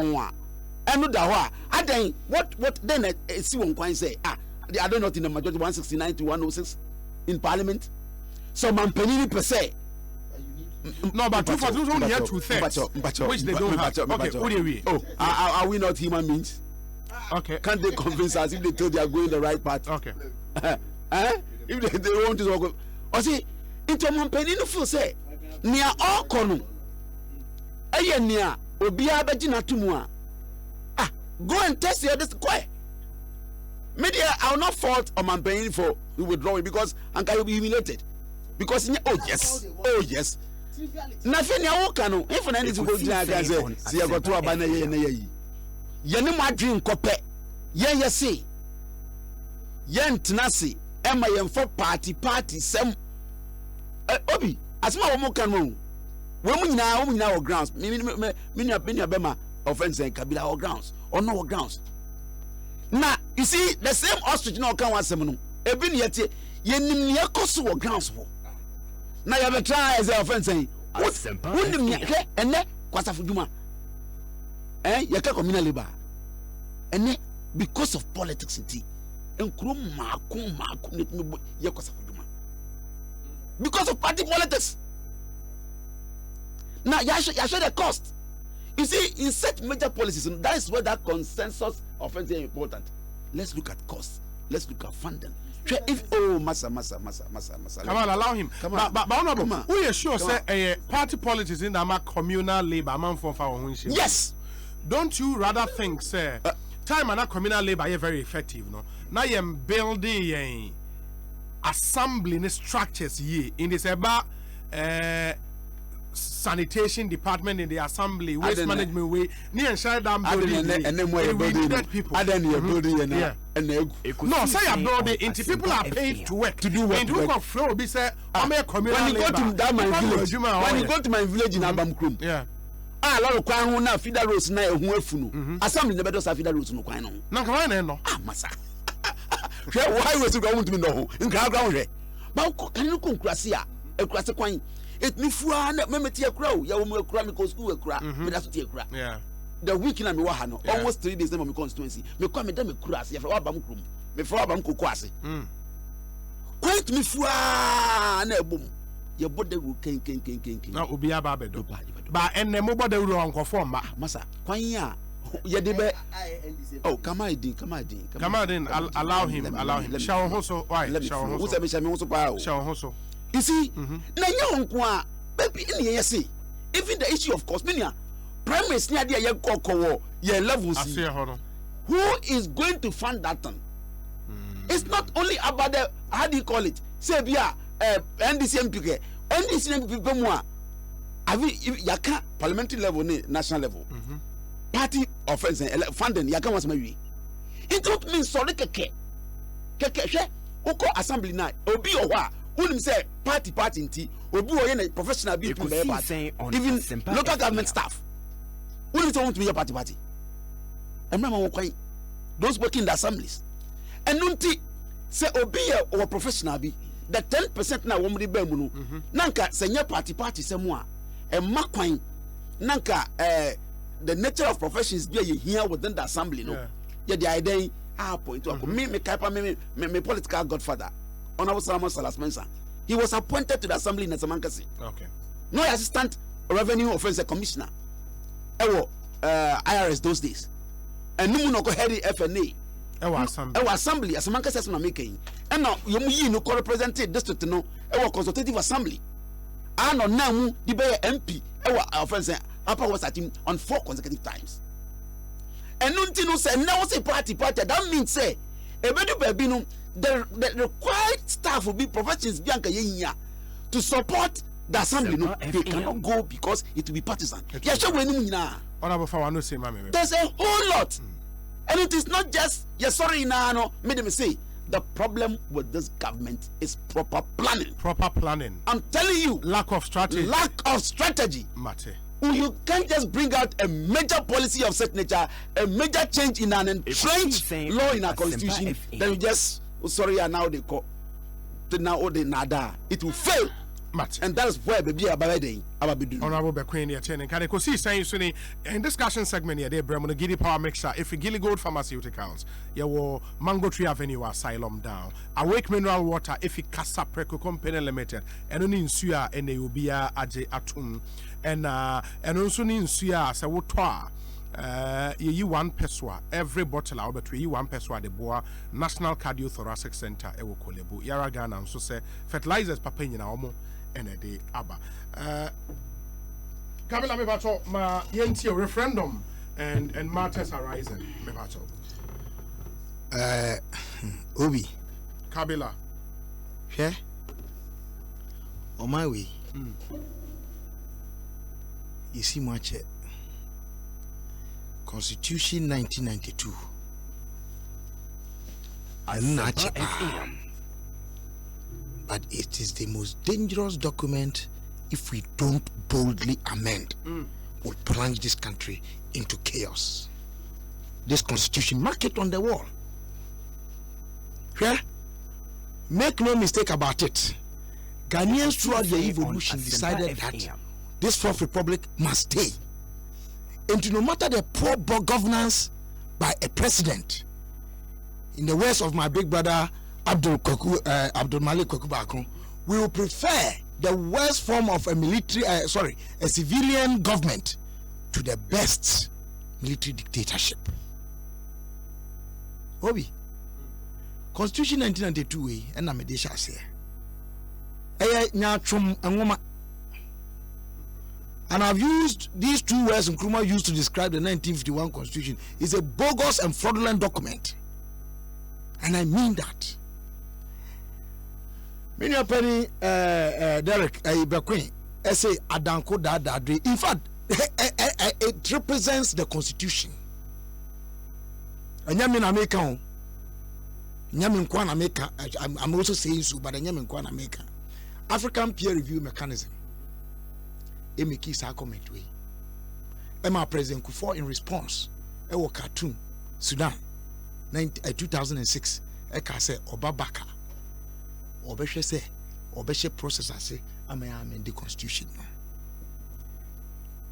and no da and then what then see one coin say I don't know in the majority 169 to 106 in Parliament. So Mampenini per se. No, but 242 only here 2/3, which they don't have. Okay, what do you are we not human beings? Okay. Can't they convince us if they told they are going the right path? Okay. If they want to go, or see, into Mampenini feel say, near all corner. Aye, near Obia Bajina Tumua. Go and test the others quiet. Media, I will not fault on Mampenini for withdrawing because Anka will be humiliated. Because oh yes. Nothing ya wokano if na ndisi go gina ga say see go to aba na ye na ye ye ne madwin kope ye say ye ntena se e ma ye mfo party sem obi asema wo mo kan mo wo mu nyina wo grounds me be ma offense en kabila wo grounds or no grounds na you see the same ostrich na kan wasem no ebi ne yete ye nim ne yakoso wo grounds wo na ya be try as a offense Wouldn't me, and then Kwasafujuma. Yaka communal labor. And then because of politics, and because of party politics. Now, you show the cost. You see, in such major policies, and that is where that consensus offense is important. Let's look at cost. Let's look at funding. If massa. Come on, allow him. Come on. But honorable, we are sure say party politics in the communal labor man for our yes. Don't you rather think, sir? Time and communal labor is very effective, no? Now you building a assembly structures ye in this about sanitation department in the assembly, waste management way. Near shut down building and then we needed people. I then you building and no, say a building into people are paid to work to do what. And you flow be say I'm a communal when you labor. go to that my village, when you go to my village in Abamkrum, yeah. A lot of kwan na feeder roads na ehu afunu. Assembly never does feeder roads no kwan no. Na kwan na no. Masa. Why was you going to me no? In ground hwe. Ba kan you konkurase a ekurase kwan. It me fua na me meti akura o. Ya wo me akura me ko school akura. Me da so ti akura. Yeah. The week na me wa ha no. Almost 3 days na me constituency. Me kwa me da me kura ase. Ya fra Abam krum. Me fra Abam koko ase. Quite me fua na ebom. Ye bode ru ken. Na obi aba bedo. Ba enne mo bode ru onko form ba. Masa kwan ya ye de be. Oh, come on, allow him. Shall also why? Shall also. Shall also. You see, na nyonko a baby in here say. Even the issue of cost, mania premise near there ye kokko ye levels. Who is going to fund that thing? It's not only about the how do you call it? Say bia NDCMP people more. Yaka parliamentary level ni national level. Party offense funding yaka was my it don't mean sorry keke she oko assembly na obi owa unim say party nti obi o ye professional be even local government staff unim say want to be your party emma wo kwan those working in the assemblies and nunti say obi or professional be the 10% na wo mri ba mu no nanka senya party semu a emma kwan nanka the nature of professions be here within the assembly no yeah the idea point to me political godfather honorable Solomon Salas Mensah he was appointed to the assembly in Samankasi. Okay, no assistant revenue offense commissioner IRS those days and no no go head the FNA assembly as Samankasi na making and now you no representative district no consultative assembly and on now the MP offense Upper was at him on 4 consecutive times. And Nuntino said, now say party. That means say, the required staff will be professions Bianca Yenya to support the assembly. No, they cannot go because it will be partisan. There's a whole lot. And it is not just, sorry, no, made them say, the problem with this government is proper planning. I'm telling you. Lack of strategy. Mate. You can't just bring out a major policy of such nature, a major change in an entrenched law in our constitution, then you just now they call nada. It will fail. And that is where baby Honorable Bequeen attending. Can Ekosiisen in discussion segment here, they Bremen Giddy Power Mixture. If you Gilly Gold Pharmaceuticals, you Mango Tree Avenue Asylum down. Awake Mineral Water, if you Casa Preco Company Limited, and only in Suya and they will be Aje Atum. And also in Suya, Sawutwa. You 1 peswa every bottle out between you 1 peswa the boa National Cardiothoracic Center ewo kolebu Yaragana and so say fertilizers papenya na omo and a day aba Kabila me bato ma yenti referendum and matters arising me bato Obi Kabila yeah on my way you see much Constitution 1992. But it is the most dangerous document if we don't boldly amend. Will plunge this country into chaos. This constitution, mark it on the wall. Yeah? Make no mistake about it. Ghanaians throughout the evolution decided that this fourth republic must stay. And no matter the poor governance by a president, in the words of my big brother Abdul Malik Kokubakun, we will prefer the worst form of a a civilian government to the best military dictatorship. Obi, Constitution 1992 and Amedesha say, and I've used these two words Nkrumah used to describe the 1951 Constitution. It's a bogus and fraudulent document, and I mean that. Many penny Derek Ibequin say Adanko Dadadre. In fact, it represents the Constitution. And Yamin American, Yamin Kwan America, I'm also saying so, but Yamin Kwan America. African peer review mechanism. Emeki sa comment way. Emma President Kufuor in response. Ewo Khartoum, Sudan, 2006. Eka say Obabaka. Obeshe say, Obeshe processor say, amend the constitution.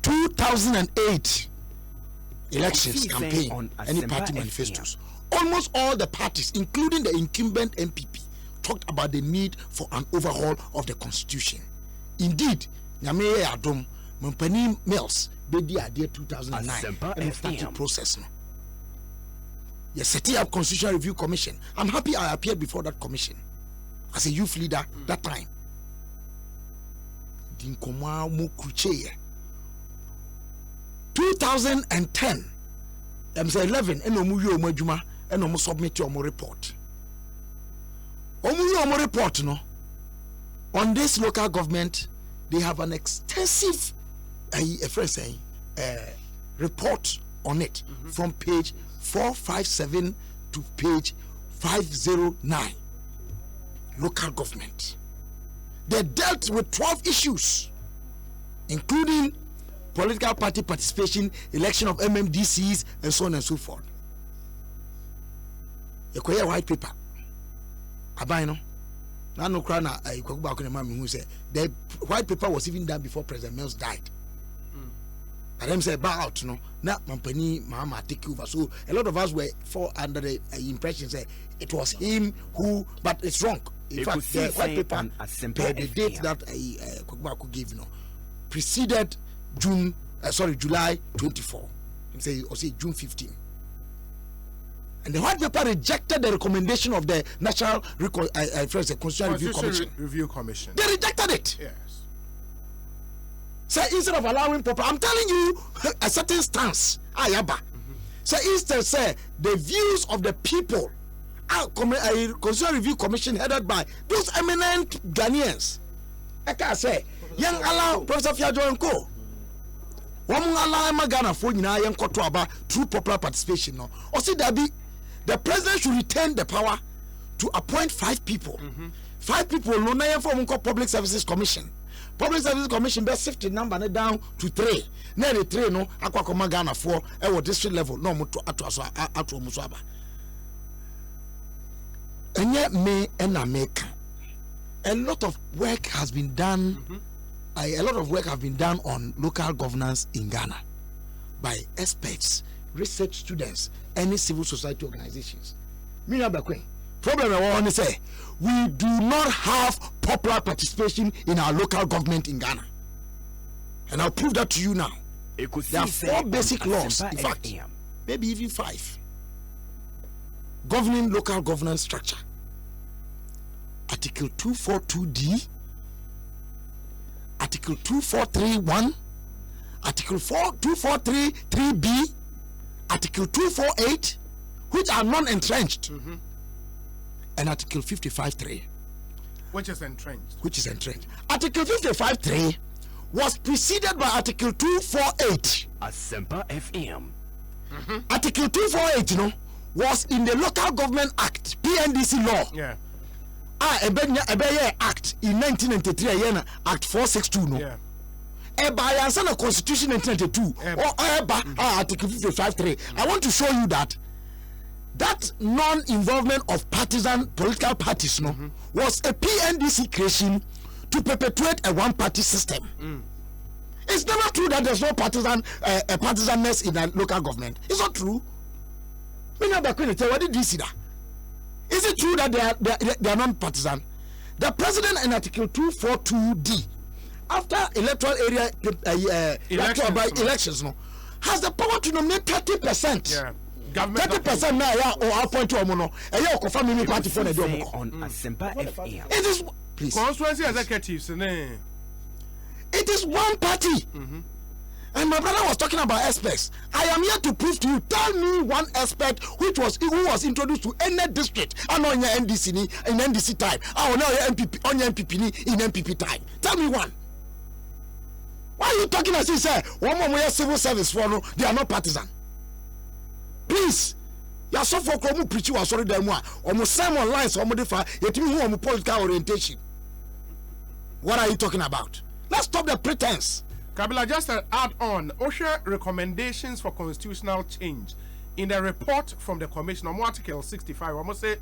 2008 elections campaign on any party manifestos. Almost all the parties, including the incumbent MPP, talked about the need for an overhaul of the constitution. Indeed, Nyame Adom, Mpani Mills, Bedi Ade 2009, and the party process. Yes, setting up Constitutional Review Commission. I'm happy I appeared before that commission as a youth leader that time. Dinkoma mo kruche 2010 11 eno mu wi omo adwuma eno mo submit omo report. Omo report no on this local government, they have an extensive report on it from page 457 to page 509. Local government. They dealt with 12 issues, including political party participation, election of MMDCs, and so on and so forth. A white paper. Abino. Now no crown. Who said the white paper was even done before President Mills died. And them say bow out, no. Now company Mama take over. So a lot of us were under the impression that it was him who, but it's wrong. In fact, the white paper, the date that Kokubako gave, preceded July 24. Say June 15. And the white paper rejected the recommendation of the National Constitutional Review Commission. They rejected it. Yes. So instead of allowing proper, I'm telling you a certain stance. Ayaba. So instead, say the views of the people. A Constitutional Review Commission headed by those eminent Ghanaians. I can say, young allow Professor Fiajo and Co. One allow Magana for young Kotoaba through popular participation. No, or see that the president should retain the power to appoint 5 people. 5 people no na for Public Services Commission. Public Services Commission best shifted number down to 3. Now the 3 no akwa Magana for district level no muto atu musaba. And yet me and America, a lot of work has been done. A lot of work have been done on local governance in Ghana by experts, research students, any civil society organizations. Problem I want to say, we do not have popular participation in our local government in Ghana, and I'll prove that to you now. There are 4 basic laws, in fact, maybe even 5, governing local governance structure. Article 242D, Article 2431, Article 2433B, Article 248, which are non-entrenched, and Article 55.3, which is entrenched. Article 55.3 was preceded by Article 248. Asempa FM. Article 248, was in the Local Government Act, PNDC law. Yeah. Act in 1993, Act 462, no. Yeah. By Constitution 1992, Article 55.3. I want to show you that non-involvement of partisan political parties was a PNDC creation to perpetuate a one-party system. It's never true that there's no partisanness in a local government. It's not true. What did you see that? Is it true that they are non-partisan? The president in Article 242D, after electoral area elections, has the power to nominate 30%. Yeah. 30% now, or appoint to Omono. And you confirm me party for the on Asempa FM. It is, please. Constituency executives. It is one party. And my brother was talking about aspects. I am here to prove to you. Tell me one aspect who was introduced to any district and on your NDC in NDC time. Oh no, MPP on your MPP in MPP time. Tell me one. Why are you talking as if say one more civil service for no? They are not partisan. Please. You are so for come preach you are sorry them one. Almost same online almost different. Yet you want political orientation. What are you talking about? Let's stop the pretense. Kabila, just to add on, OSHA recommendations for constitutional change in the report from the commission on Article 65. I must say,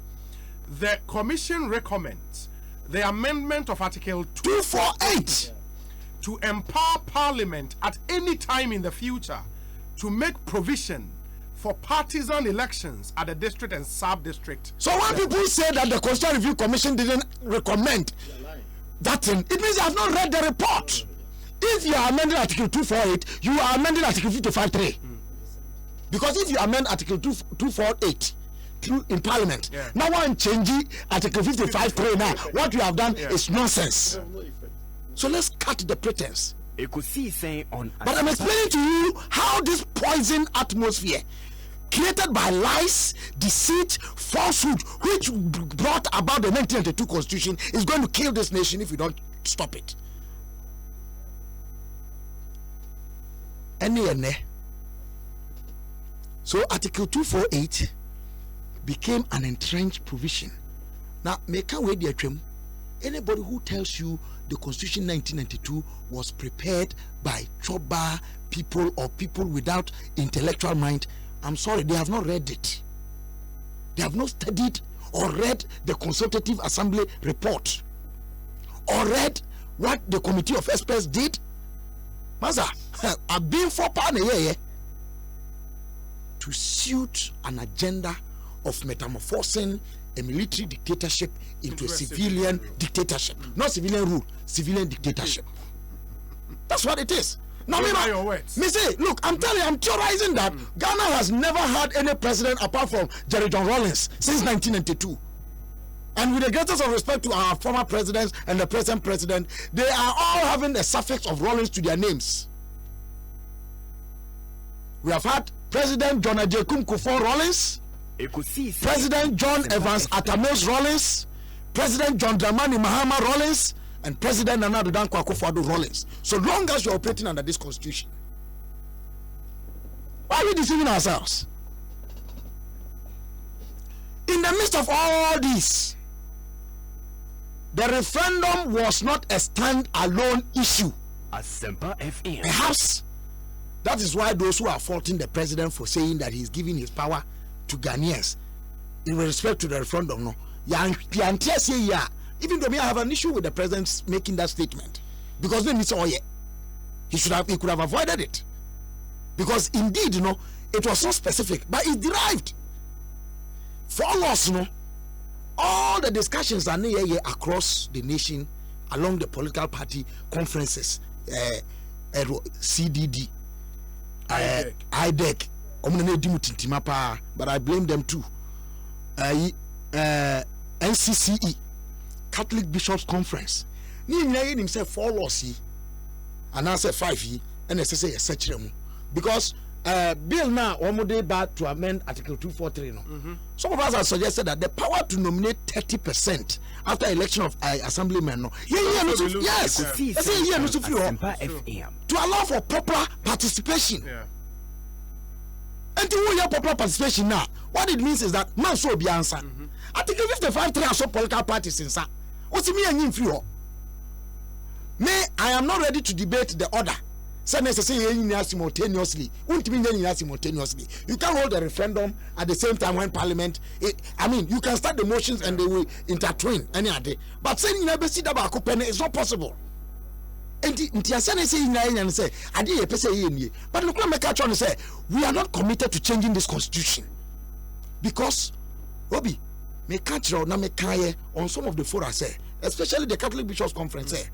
the commission recommends the amendment of Article 248 to empower Parliament at any time in the future to make provision for partisan elections at the district and sub-district. So when people say that the Constitutional Review Commission didn't recommend that thing, it means they have not read the report. If you are amending Article 248, you are amending Article 55.3. Because if you amend Article 248 in Parliament, now one change Article 55.3 now, what you have done is nonsense. So let's cut the pretense. Ekosiisen on. But I'm explaining to you how this poison atmosphere created by lies, deceit, falsehood, which brought about the 1992 Constitution, is going to kill this nation if we don't stop it. So Article 248 became an entrenched provision. Now, make a way, dear Trim. Anybody who tells you the Constitution 1992 was prepared by Choba people or people without intellectual mind, I'm sorry, they have not read it. They have not studied or read the Consultative Assembly report or read what the Committee of Experts did. Maza, I've been for power to suit an agenda of metamorphosing a military dictatorship into a civilian dictatorship. Not civilian rule, civilian dictatorship. That's what it is. Now, me say, look, I'm telling you, I'm theorizing that Ghana has never had any president apart from Jerry John Rawlings since 1992. And with the greatest of respect to our former presidents and the present president, they are all having a suffix of Rawlings to their names. We have had President John Ajekum Kufuor Rawlings, President John Evans Atamos Rawlings, President John Dramani Mahama Rawlings, and President Nana Addo Dankwa Akufo-Addo Rawlings. So long as you're operating under this constitution, why are we deceiving ourselves? In the midst of all this, the referendum was not a stand-alone issue. Asempa FM. Perhaps that is why those who are faulting the president for saying that he's giving his power to Ghanaians in respect to the referendum, no, even though me I have an issue with the president making that statement, because then it's all he could have avoided it, because indeed, it was so specific, but it derived for us, all the discussions are across the nation, along the political party conferences, CDD, IDEC, but I blame them too. NCCE, Catholic Bishops Conference. Himself 4 laws, and I said 5 and I say such because bill now almost back to amend Article 243. Some of us have suggested that the power to nominate 30% after election of assemblymen. Yes, to allow for proper participation. And to your proper participation now, what it means is that man so be answer. Article 55 so political parties in sa. What's me and free? I am not ready to debate the order. Simultaneously. Simultaneously. You can't hold a referendum at the same time when Parliament. You can start the motions and they will intertwine any day. But saying it's not possible. nti asane say nyanya say ade ye pese ye nie but no make catch on say we are not committed to changing this constitution because obi me catch na me kaye on some of the fora say especially the Catholic Bishops Conference say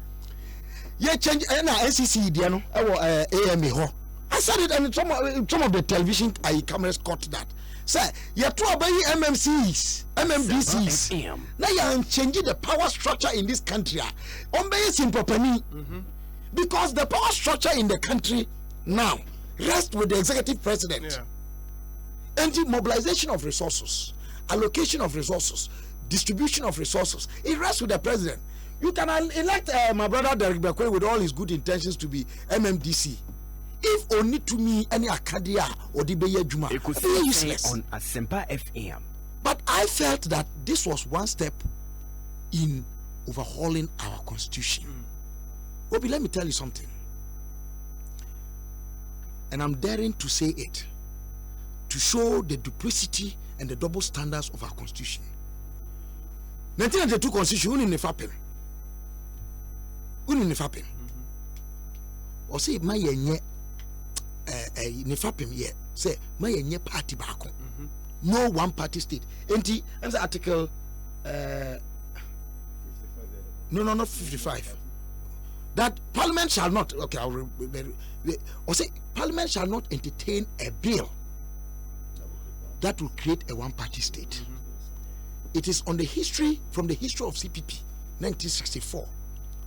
ye change na NCC dia no e wo AMA ho I said it and some of the television cameras caught that say you to obey MMDCs now you are changing the power structure in this country because the power structure in the country now rests with the executive president and the mobilization of resources, allocation of resources, distribution of resources, it rests with the president. You can elect my brother Derek Bekwe with all his good intentions to be MMDC. If only to me any Acadia or the Beye Juma, useless. On Asempa FM. But I felt that this was one step in overhauling our constitution. Obi, let me tell you something. And I'm daring to say it to show the duplicity and the double standards of our constitution. 1992 constitution, uni ne fapem. Or say my yenye nifapem ye say my yenye party back. No one party state. Enti and the article no not 55. That Parliament shall not or say Parliament shall not entertain a bill that will create a one party state. It is on the history from the history of CPP 1964.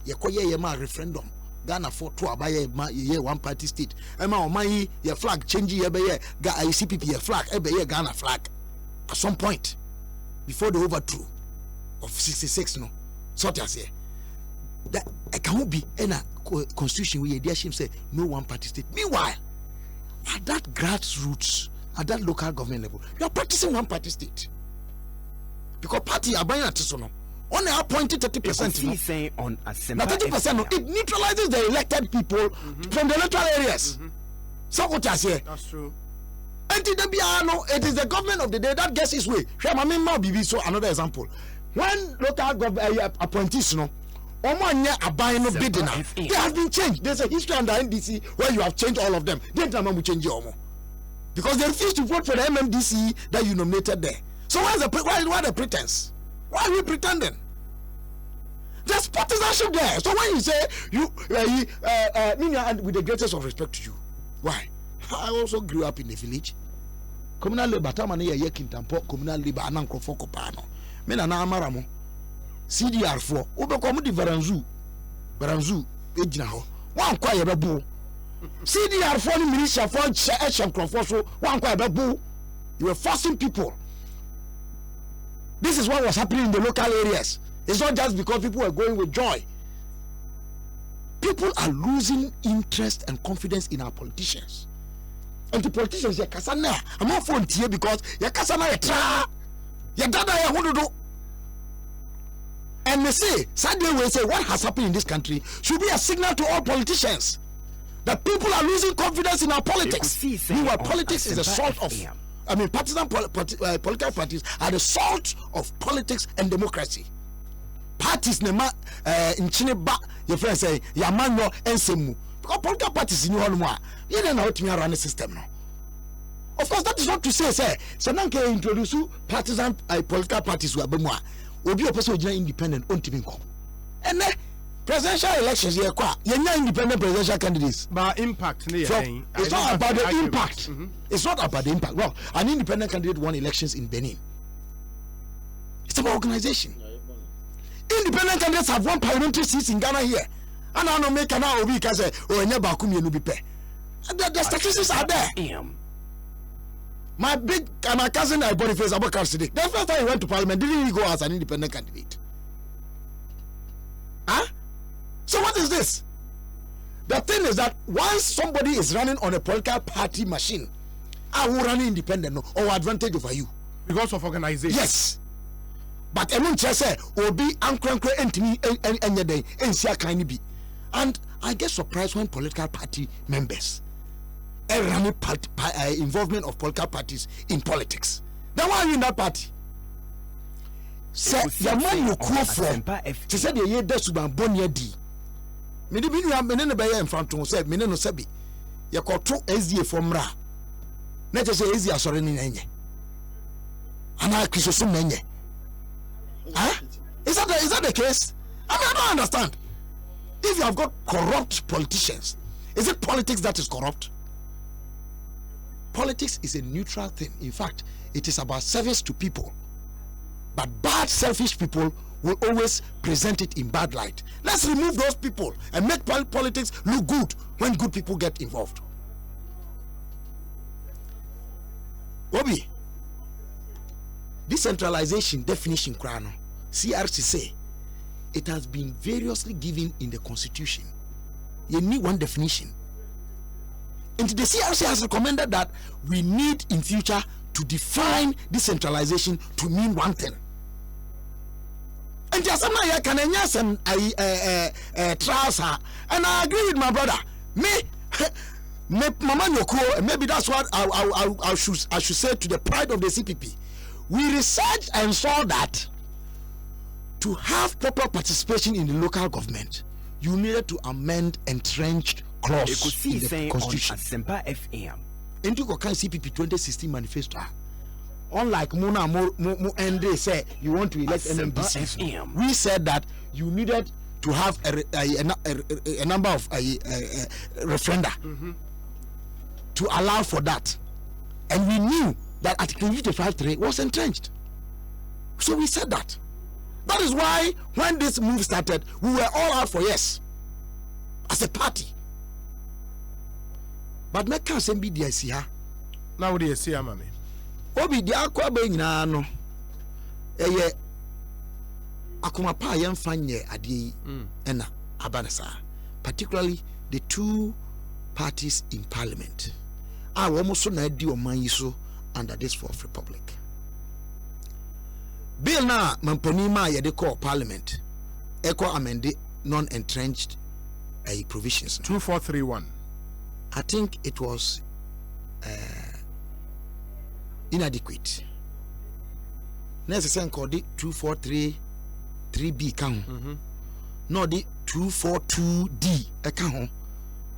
Yekoye yema referendum Ghana for to abaye ye one party state. Ema omayi ye flag change ye be ye CPP ye flag e be ye Ghana flag at some point before the overthrow of 66 no. So that's here. That can be in a constitution where the shim say no one party state. Meanwhile, at that grassroots, at that local government level, you are practicing one party state. Because party are buying at no. Only appointed 30%. On now 30% it neutralizes the elected people from the electoral areas. So what I say? That's true. It is the government of the day that gets its way. So another example. When local government appointees they have been changed. There's a history under NDC where you have changed all of them. Then we change your because they refuse to vote for the MMDC that you nominated there. So why the pretense? Why are we pretending? There's partisanship there. So when you say with the greatest of respect to you, why? I also grew up in the village. Communal labor, communal labor, anankofokopano. Mena na amaramo. CDR4 obekomu di Baranzu ejina ho wan kwa ye bebo CDR4 ni militia for action crofo so wan kwa ye bebo. You were forcing people. This is what was happening in the local areas. It's not just because people were going with joy. People are losing interest and confidence in our politicians. And the politicians ya kasana I'm not for tie because ya kasana ya tra ya dada ya hududu. And they say, sadly, we say what has happened in this country should be a signal to all politicians that people are losing confidence in our politics. Meanwhile, politics is the salt of, partisan political parties are the salt of politics and democracy. Parties, in Chineba, your friends say, Yamano and Semu. Because political parties in your home, you don't know how to run a system. Of course, that is not to say, Sananke introduce partisan political parties who are Bemwa. Obi a person independent on Timinko. And then presidential elections here, you're independent presidential candidates. But impact, it's not about the impact. It's not about the impact. Well, an independent candidate won elections in Benin. It's about organization. Independent candidates have won parliamentary seats in Ghana here. And I don't make an hour week as a or never come be pay. The statistics are there. My cousin Boniface Abubakar Siddiq. The first time he went to parliament, didn't he go as an independent candidate? Huh? So what is this? The thing is that once somebody is running on a political party machine, I will run independent or advantage over you. Because of organization. Yes. But Emun Chese will be uncrankle any day and be. And I get surprised when political party members involvement of political parties in politics. Then why are you in that party? Say the man you call for. She said the year that Suban Bonia D. me de bi nua me ne be in front to say me ne no sabi ye koto SDA formra na je say SDA asore ni enye ana krisoso na enye is that the case? I mean, I don't understand. If you have got corrupt politicians, is it politics that is corrupt? Politics is a neutral thing. In fact, it is about service to people. But bad, selfish people will always present it in bad light. Let's remove those people and make politics look good when good people get involved. Obi, decentralization definition, Krano, CRC say, it has been variously given in the constitution. You need one definition. And the CRC has recommended that we need in future to define decentralization to mean one thing. And just I can and trials her, and I agree with my brother. Mama Nyoko, maybe that's what I should say to the pride of the CPP. We researched and saw that to have proper participation in the local government, you needed to amend entrenched clause in the constitution. Into Kokan CPP 2016 manifesto. Unlike Mona Ende say you want to elect NMDC, we said that you needed to have a number of referenda to allow for that, and we knew that Article 55.3 was entrenched. So we said that. That is why when this move started, we were all out for yes as a party. But me can't say be the ICA. Now the ICA, mommy. Obi the akwa be nyina no. Eye akoma pa yem fanye ade ena abanasa. Particularly the two parties in parliament. Almost so na di oman yi so under this Fourth Republic. Bill na mampani ma yede call parliament echo amende non-entrenched provisions 2431. I think it was inadequate. Next sen called the 2433B can no the 242D account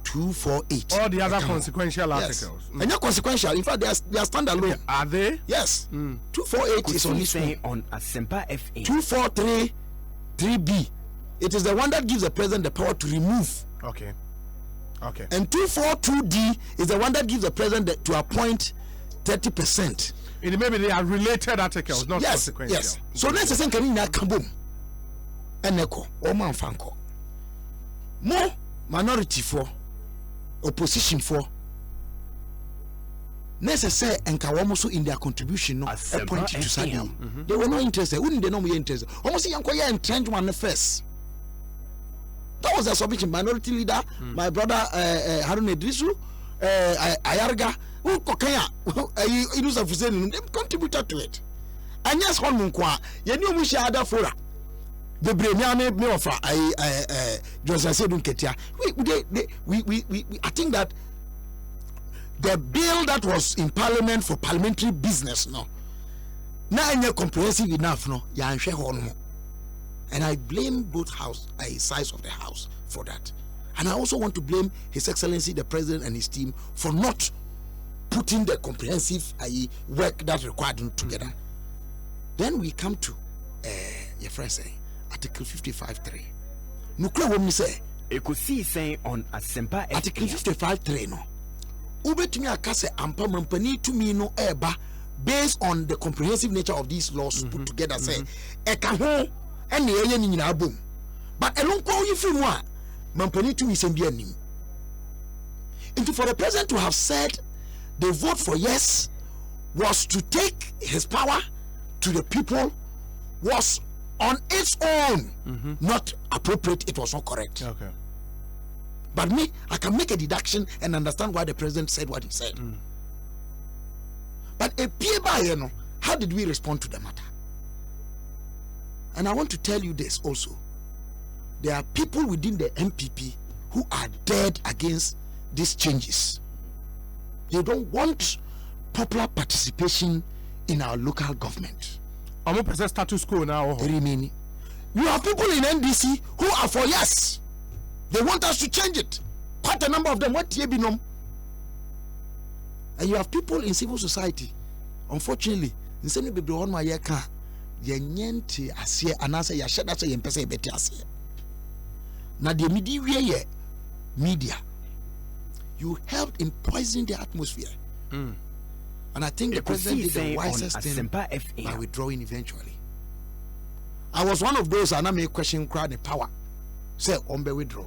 248. All the other consequential articles. And not consequential. In fact, they are standalone. Are they? Yes. 248 is on this one. On Asempa FA. 2433B. It is the one that gives the president the power to remove. Okay. Okay. And 242D is the one that gives the president to appoint 30%. Maybe they are related articles, not consequential. Yes. So let's say can you come boom. Eneko or man fanko. More minority for opposition for necessary and kawamusu in their contribution no appointed to Sadi. They were not interested. Wouldn't they know we interested? Almost young koya entrenched one first. That was the submission. Minority leader, my brother Harun Idrisu, Ayarga, who kokaya Inusa Fusen, they contributed to it. And yes, one munkwa, you knew we share other fora. The Bremiane Miofa, Joseph Sedun Ketia. I think that the bill that was in parliament for parliamentary business, no, now comprehensive enough, no, and I blame both sides of the house for that. And I also want to blame His Excellency the President and his team for not putting the comprehensive work that required them together. Then we come to your friend saying Article 55.3. Nukle women say Ekosiisen on Asempa FA. Article 55.3 no. Ubetumi akase ampa mampani to me no eba based on the comprehensive nature of these laws put together say eka ho ene eye ni nyina abom. But elon kwa yi fi mu a mampani to me sembi anim. Into for the president to have said the vote for yes was to take his power to the people was on its own not appropriate. It was not correct. Okay. But me, I can make a deduction and understand why the president said what he said. But a PBA, you know, how did we respond to the matter? And I want to tell you this also. There are people within the MPP who are dead against these changes. They don't want popular participation in our local government. I'm going to status quo now. Very many. You have people in NDC who are for yes. They want us to change it. Quite a number of them. What and you have people in civil society. Unfortunately, in some people on my year can yenti asie anase ya sheda so yempese ebeti asie. Na the media, you helped in poisoning the atmosphere. And I think the president did the wisest thing by withdrawing eventually. I was one of those and I made question crowd the power. Say Ombe withdraw.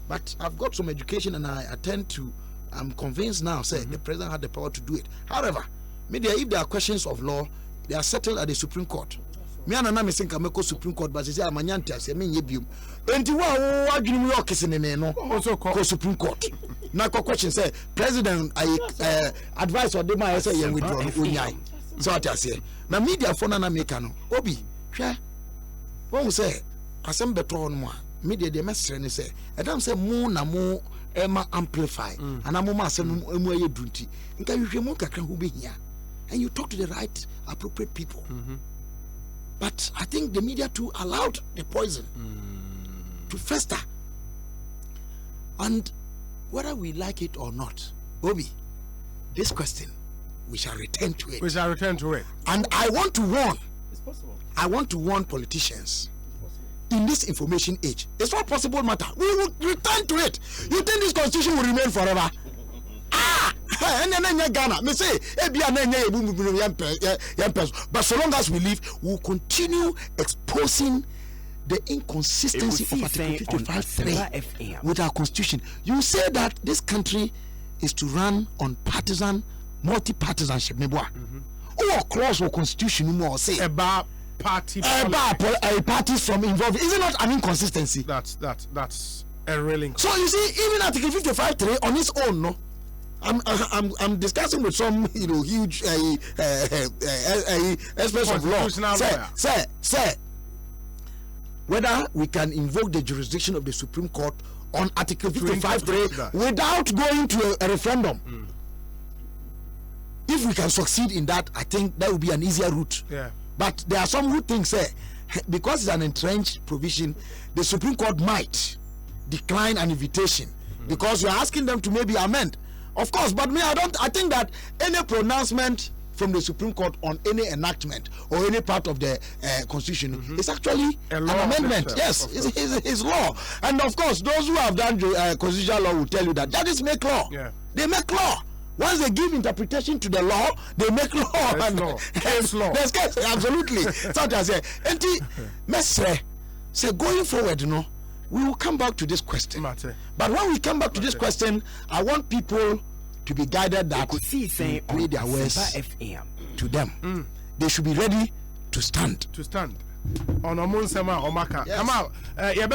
But I've got some education and I'm convinced now, say the president had the power to do it. However, media, if there are questions of law, they are settled at the Supreme Court. Me and Anna think I make Supreme Court, but say I'm I say me yebium. Enti wa adwene mu okese no also call Supreme Court. Na question say president I advice or dem I say yen withdraw no onyai. So what I say. Na media for na make no. Obi, hwe. Won say asem beto no a media dey mesre ne say edam say mu na mu ema amplify and am ma asem mu aye dunti. Nka hwe mu kakra hu behia. And you talk to the right appropriate people. But I think the media too allowed the poison to fester. And whether we like it or not, Obi, this question, we shall return to it. We shall return to it. And I want to warn. It's possible. I want to warn politicians. In this information age, it's not possible matter. We will return to it. You think this constitution will remain forever? Ghana, me say, but so long as we live, we'll continue exposing the inconsistency of Article 55.3 with our constitution. You say that this country is to run on multi-partisanship. Or clause or constitution more say about parties from involved. Is it not an inconsistency? That's a real So you see, even Article 55.3 on its own, no. I'm discussing with some huge experts of law. Say whether we can invoke the jurisdiction of the Supreme Court on Article 55.3 without going to a referendum. If we can succeed in that, I think that will be an easier route. Yeah. But there are some who think because it's an entrenched provision, the Supreme Court might decline an invitation because you're asking them to maybe amend. Of course, but me, I think that any pronouncement from the Supreme Court on any enactment or any part of the constitution is actually an amendment. Yes, it's law. And of course, those who have done constitutional law will tell you that judges make law. Yeah. They make law. Once they give interpretation to the law, they make law. Case law. There's case, absolutely. So I say, say going forward, we will come back to this question. But when we come back to this question, I want people to be guided that we play their words to them. They should be ready to stand. On a Monsema or Maka. Kamal,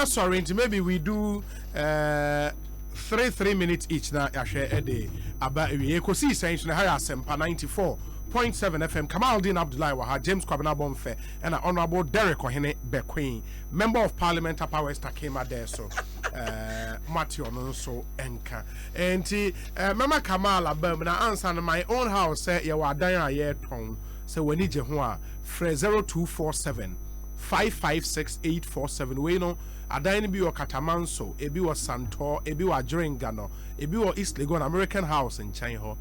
sorry, maybe we do 3 minutes each now. I share a day. About Ekosiisen Sempa 94.7 FM. Kamaldeen Abdullahi Waha, James Kwabena Bonfe, and Honorable Derek Ohene Bequeen, Member of Parliament Upper West Akema there. So Matthew Nonso Enka. And Mama Kamala Bermana answer my own house say you are dying a tone. So we need you 0247 556 847. We know Adaini bi o Katamanso, ebi o Santor, ebi o Adringano, ebi o East Legon American House in China.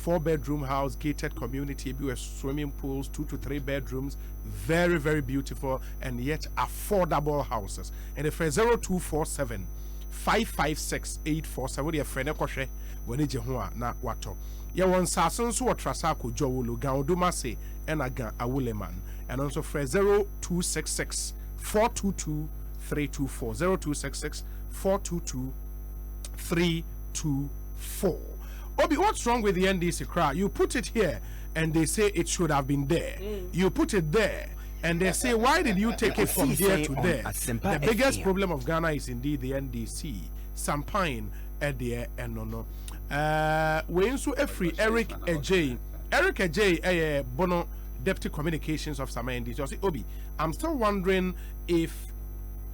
4-bedroom house, gated community, ebi o swimming pools, 2 to 3 bedrooms, very, very beautiful and yet affordable houses. And if 0247 556 847, your friend Ekoshe, when you na wato. Ya won sasun so trasa ko jowulu gauduma se enaga awuleman. And also for 0266 422 324 0266 422 324. Obi, what's wrong with the NDC crowd? You put it here and they say it should have been there. You put it there and they say, why did you take it from here to there? The biggest problem of Ghana is indeed the NDC. Sampine Edia and no. We also free Eric Ejay. Eric Ejay, Bono Deputy Communications of Sama NDC. Obi, I'm still wondering if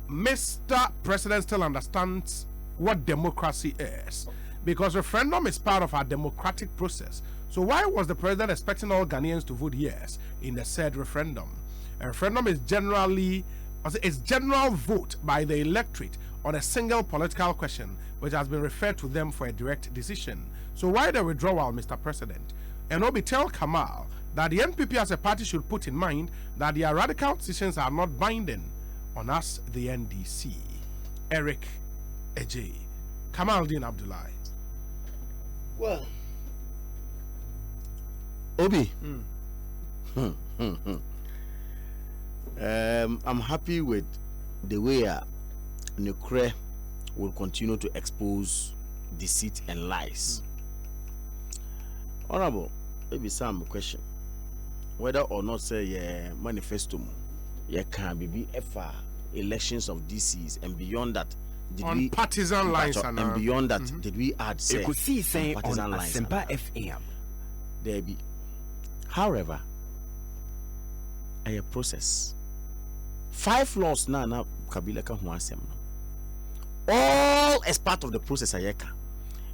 Mr. President still understands what democracy is, because referendum is part of our democratic process. So why was the president expecting all Ghanaians to vote yes in the said referendum? A referendum is general vote by the electorate on a single political question which has been referred to them for a direct decision. So why the withdrawal, Mr. President? And Obi tell Kamal that the NPP as a party should put in mind that their radical decisions are not binding on us, the NDC. Eric Ej. Kamaldeen Abdullahi. Well, Obi, I'm happy with the way Nukre will continue to expose deceit and lies. Honorable, maybe some question whether or not say manifesto can be ever elections of DCs and beyond that. Did on we, partisan lines and beyond that, did we add say Ekosiisen on partisan lines? Asempa FM. There be. However, a process. 5 laws na Kabila ka ho asem no. All as part of the process ayeka.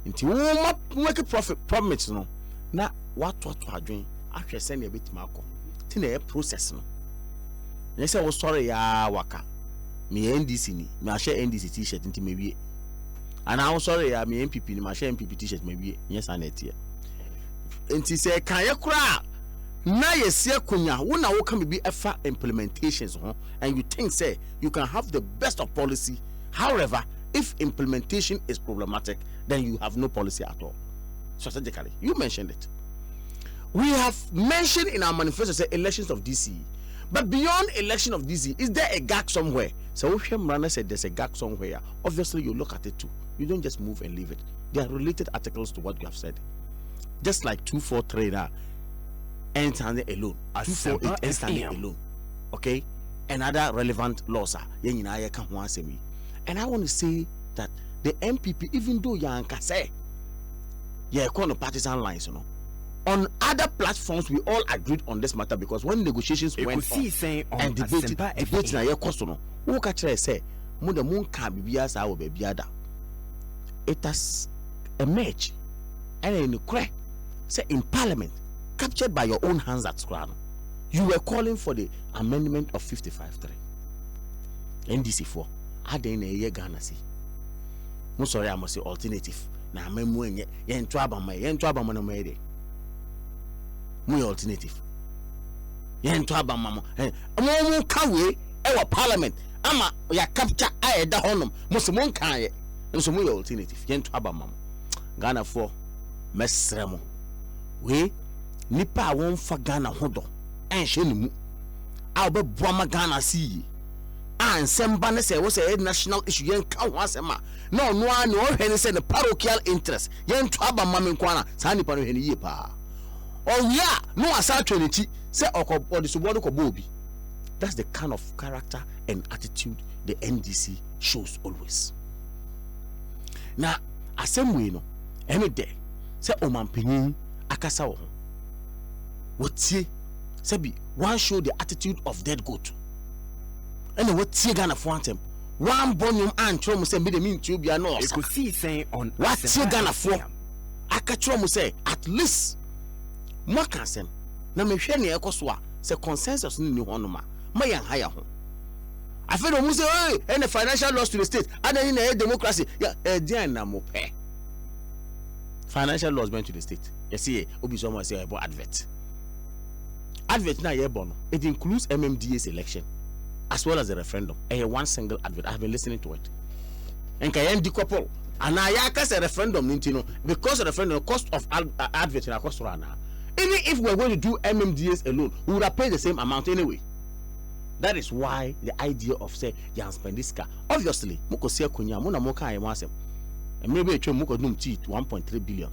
Nti wo make profit promise no. Na what adwen ahwe se na betima akọ. Ti na process no. Ye say wo sorry ya waka. Me NDC ni me a share NDC t-shirt nti me wie. And I sorry ya me MPP ni me share MPP t-shirt me wie. Yes anetie. Nti say kan ye kura na yesie kunya wo na wo kan be efa implementations ho and you think say you can have the best of policy. However, if implementation is problematic, then you have no policy at all. Strategically, you mentioned it. We have mentioned in our manifesto say elections of DC. But beyond election of DC, is there a gap somewhere? So if Mrana said there's a gap somewhere, obviously you look at it too. You don't just move and leave it. They are related articles to what you have said. Just like 243 now, and standing alone. 248 and standing alone. Okay? And other relevant laws are. And I want to say that the MPP, even though Yanka say, yeah, call the partisan lines, you know. On other platforms, we all agreed on this matter because when negotiations went on and debates na ye cost no, who catch say, "Mo the moon can be biasa or be biada." It has emerged, and in the crack, say in Parliament, captured by your own hands at Scran, you were calling for the amendment of 55(3). NDC4, I didn't hear Ghana see. No sorry, I must say alternative. Na me mo enye ye ntwaba no mede. Mu alternative. Ye ntwaba mamo. Mo kawe e wa parliament ama ya capture aeda honom. Mo se mo kan ye. Nso mo alternative. Ye ntwaba mamo. Ghana for mesremo. We nipa a won fa Ghana hodo. Enhye ni mu. A obeboa ma Ghana see. And somebody say was a national issue yen ka ho asema no no hwene say the parochial interest yen to aba mamen kwana sa nipa no hwene yie pa o ya no asa twenichi say okobodi so bodo ko bobi. That's the kind of character and attitude the NDC shows always. Now asem we no any day say omampanyin akasa wo ho wotie say be one show the attitude of dead goat. And what Ghana for them? One bonium and Tromu say, "Be mean to be a nurse." Ekosiisen on what Ghana for? I catch Tromu say, at least Makasem. Na me hwe ne ekoswa say consensus ni honoma. Ma yan higher home. I feel almost say, "Hey, and the financial loss to the state, and then in democracy, yeah, na mo pe." Financial loss went to the state. You see, obi someone say about advert. Advert na ye bono. It includes MMDA's election, as well as the referendum. One single advert. I have been listening to it. And can decouple. And I cast a referendum, because the referendum cost of advert in a cost run. Even if we're going to do MMDAs alone, we would have paid the same amount anyway. That is why the idea of say Jan Spendiska, obviously, Moko Sia Kunya, Mona Moka and Wasem, and maybe a Moko Dum T to 1.3 billion.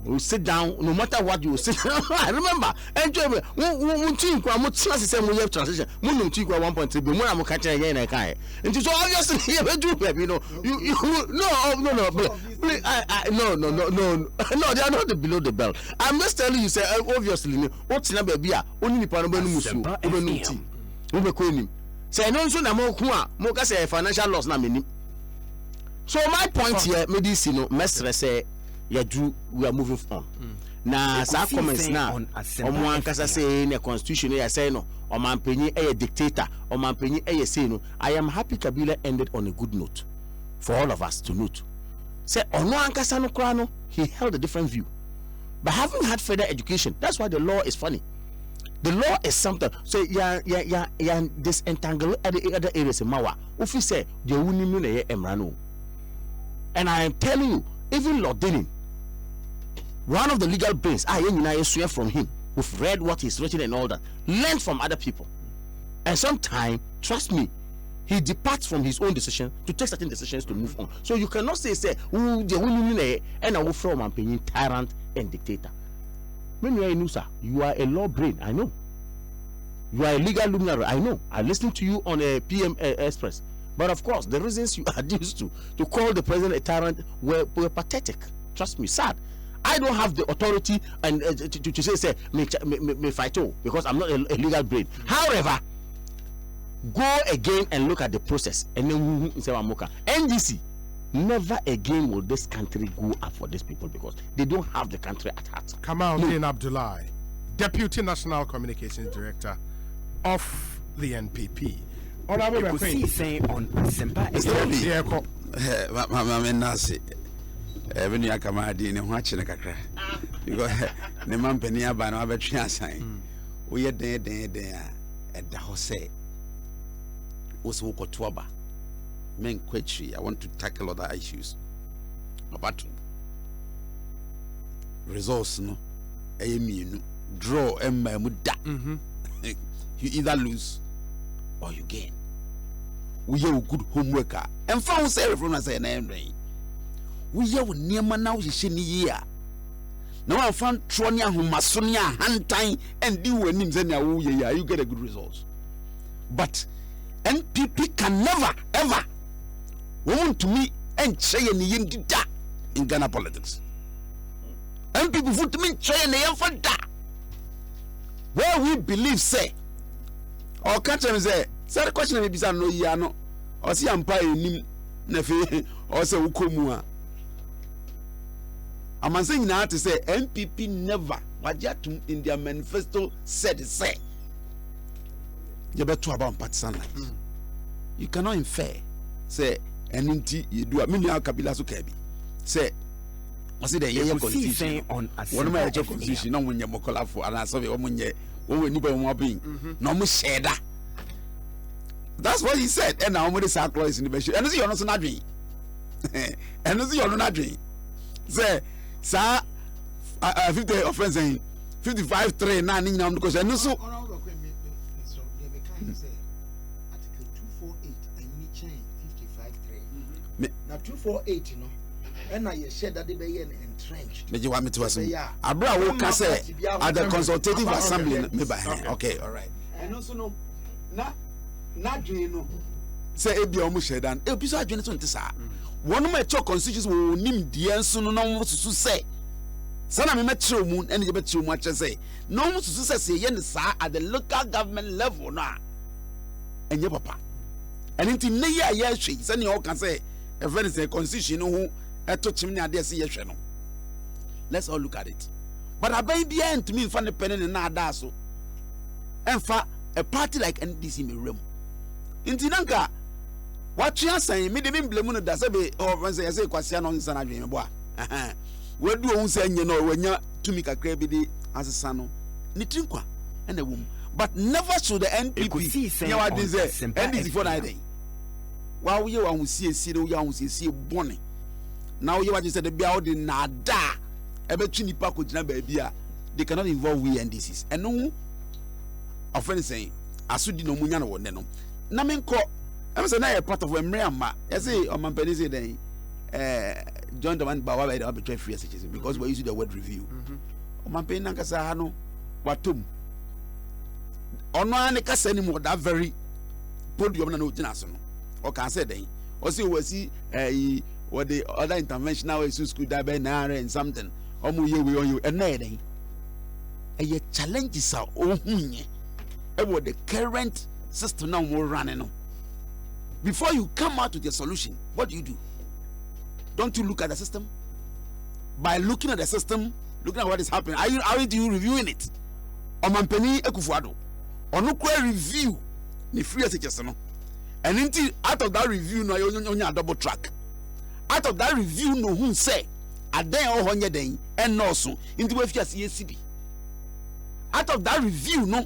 We sit down, no matter what you sit down. I remember, enjoy me. We think we are much the we have transition. We don't think we are 1.3 billion. We are catching again. And so obviously, you know, no, they are not below the belt. I'm just telling you, say obviously, what's number be only Panama Musu, say no, so na mo say financial loss na many. So my point here, medicine, mestre say. we are moving on. Now, some comments now. Omo ankasa say in the constitution, they say no. Omanpenyi a dictator. Omanpenyi a say no. I am happy Kabila ended on a good note for all of us to note. Say Ono ankasa no krano, he held a different view. But having had further education, that's why the law is funny. The law is something. So disentangle other areas in Mawa. Ufi say the wuni me emrano. And I am telling you, even Lord Denning, one of the legal brains, I swear from him, who've read what he's written and all that, learned from other people. And sometimes, trust me, he departs from his own decision to take certain decisions to move on. So you cannot say, and I will from a tyrant and dictator. When you are a Nusa, you are a law brain, I know. You are a legal luminary, I know. I listened to you on a PM Express. But of course, the reasons you are used to call the president a tyrant were pathetic. Trust me, sad. I don't have the authority and to say me fight because I'm not a legal brain. However, go again and look at the process and then say NDC. Never again will this country go up for these people because they don't have the country at heart. Kamal Din Abdullahi, Deputy National Communications Director of the NPP. Ekosiisen on Asempa Even you come out in a watch in a cacra because the man penny about our sign. We are there at the house. Also, Kotwaba, men quetchy. I want to tackle other issues about resource. No, aim draw and muda. You either lose or you gain. We are a good homeworker and found everyone as an end. We are near now, she year. Now I found Tronia who Masonia hand time and do when you get a good result. But NPP can never ever want to me and say any in Ghana politics. NPP put me say any for that. Where we believe say or catch them say, the question maybe no yano or see umpire nim nefe or say ukomua. I'm saying now to say NPP never Wajatum in their manifesto said say you better about partisan lines. You cannot infer say NNT you do a million Kabila Sukebi say I see the year constitution on one of my constitution no when you mokola for and I saw the woman when you be being no more share that. That's what he said and now with the clause in the measure and you're not dream and you're not dream say sir 50 offense 55 3 9 now because I know so article 248 and you change 55 3 now 248 you know and I said that they be entrenched me you want me to assume abra wo ka say at the consultative assembly me by okay all right and also no na dream no say e bia o mo shedan e bi so adwene so ntisa one of my talk constitutions will nim die nso no no susu say sana me metrew mu ene je betrew mu ache say no susu say ye ne sa at the local government level no enye papa ene nti ne ya ya hwe sane o kan say e very say constitution no ho eto chim ne ade say ye hwe no let's all look at it but abai bia ntumi mfa ne pene ne na ada so emfa a party like NDC me rem nti nanka what you are saying, me the blame no da say be or say kwasi no nsa na dwen me bo a we do ohun say nye no wanya tumi kakra bi di asesa no ni trinkwa na wom but never should the NPP nya wa din say NDC for na dey wa wo ye wa hu sie de wo ya hu sie bone na wo ye wa din say de bia wo di na da e be twi nipa ko gina ba bia they cannot involve we NDCs and no offense saying asudi no munya no wonne no na menko I'm saying now part of Mriama. I say on my penny say then John the man bawa by the arbitrary free because we use the word review. On my penny nankasa hano watum. Ono ane kasa ni mo that very podium na no jinaso no. O can say then. O say we see what the other interventional school that by na and something. Omo ye we on you and na then. E challenges are ohunye. E what the current system now more running no. Before you come out with your solution, what do? Don't you look at the system? by looking at the system, looking at what is happening. Aren't you reviewing it? Omampeni Ekufuado. Onukwe review ni free SHS no. And until out of that review no you double track. Out of that review no who say aden o honye den and no so into we fiase CB. Out of that review no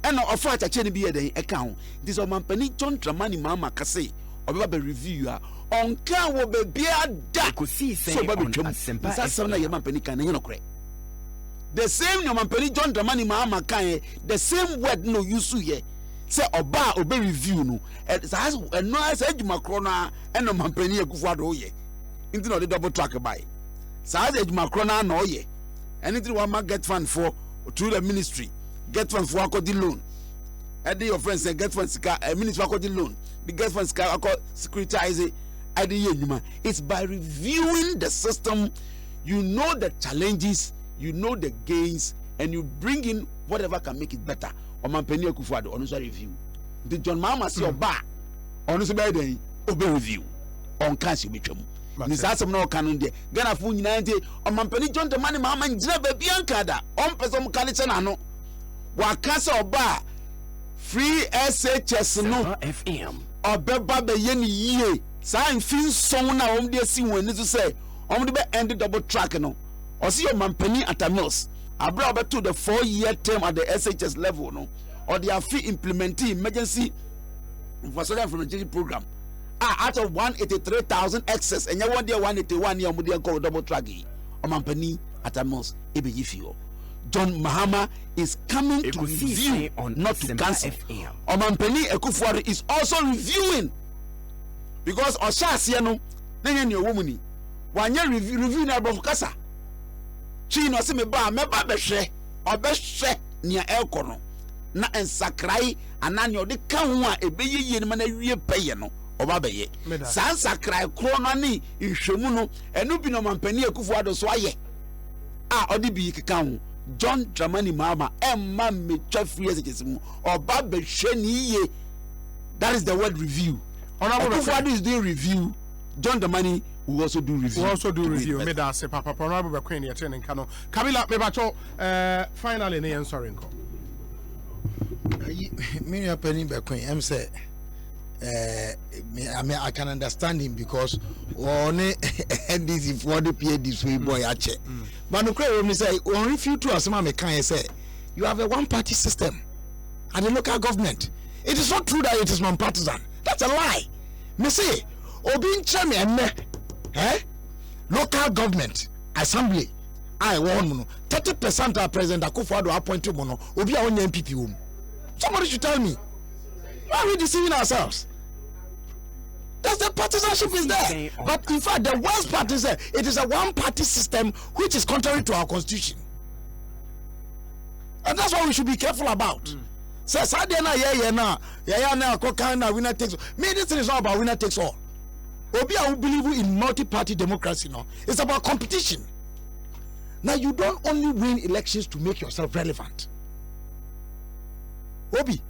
and offer a chache ni bi den account. This Omampeni John Dramani Mama kase oba be review on can wo be bia da Ekosiisen so ba be on twem. Asempa That's something you Omampeni kan no kore. The same Omampeni John Dramani Mama kan the same word no use here. Say oba obe review no has no as ejuma krona and Omampeni Ekufuado ye. Into no the double track by. Sa as ejuma krona na ye. Anything one get fund for through the ministry. Get fund for akodi loan. Edi your friends say get fund sika ministry akodi loan. The get fund sika akodi securitize it's by reviewing the system. You know the challenges, you know the gains, and you bring in whatever can make it better. Omampeni Ekufuado on review. The John Mama say oba on so be obe review on can't be twem. Ni sa some no canon there. Gana fu nyina nte Omampeni John Dramani Mama njira ba bianka da. On person kaliche na no. Wa kasa oba free SHS no FM. Obeba be ye ni yie. Sa fin song na om de si won ni so say om de be end double track no. O see Omampeni Atamils. Abra obeto the 4-year term at the SHS level no. Or they are free implementing emergency infrastructure implementation program. Out of 183,000 excess and you want there 181 year omudi call double track. Omampeni Atamils ebeyifio. John Mahama is coming to review, not to cancel. Omampeni Ekufuado is also reviewing because Oshasi no nenye ni owomuni wanye review na abofukasa chi no se me ba behwe obehwe nia elkono na ensakrai anani odi ka ho a ebeyeye ni na wie peye no oba beye san sakrai kro no ni nhwemu no enu bi no Omampeni Ekufuado so aye odi bi keka ho John Dramani Mama emma me twa free SHS mu oba behwe ni ye. That is the word review. Honorable Ekufuado is doing review. John Dramani will also do review. We also do review. Me da se papa Honorable Queen ya tene kano. Kabila me bacho finally ne en sorry nko. Me ya penny be Queen am say I can understand him because on NDC for the PA this way boy ache. But no credit me say on review to asema me kan say you have a one party system and the local government. It is not true that it is non-partisan. That's a lie. Me say obi ncheme enne local government assembly I won 30% of President Akufo-Addo appointed mono obi a onye MPP wom. Somebody should tell me. Why are we deceiving ourselves? That's the partisanship is there. But in fact, the worst part is that it is a one-party system which is contrary to our constitution. And that's what we should be careful about. So, na winner takes all. Me, this thing is not about winner takes all. Obi, I believe in multi-party democracy. No, it's about competition. Now, you don't only win elections to make yourself relevant. Obi,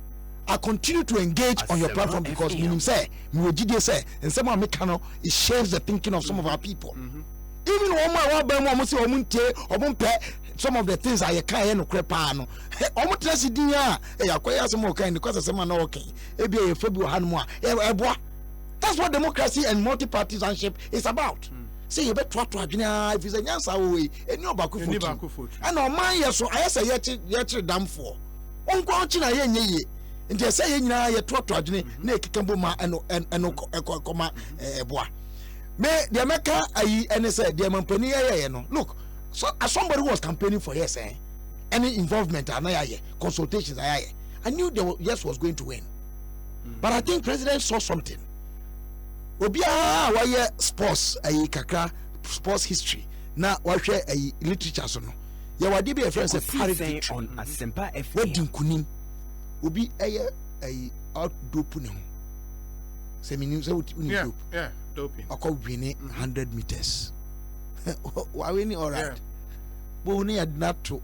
I continue to engage on your platform because meaning say, and some of me it shapes the thinking of some of our people. Even some of the things I can't no crepano. That's what democracy and multi-partisanship is about. Say you better try to if it's a answer way and no back and on my yes, so I say yet damn for. Uncle China ye. And they say na ye to na kikambo ma and koma boa me the America ayi and say the Omampeni ye no look so as somebody was campaigning for yes any involvement and consultations I knew the yes was going to win but I think president saw something obia why sports ayi kakra sports history na wahwe ayi literature so no ye wade be a friend say parity on Asempa FM wedding kunim obi a outdoor pune ho se minim se uni doping akọ win 100 meters wa win all right but we had not to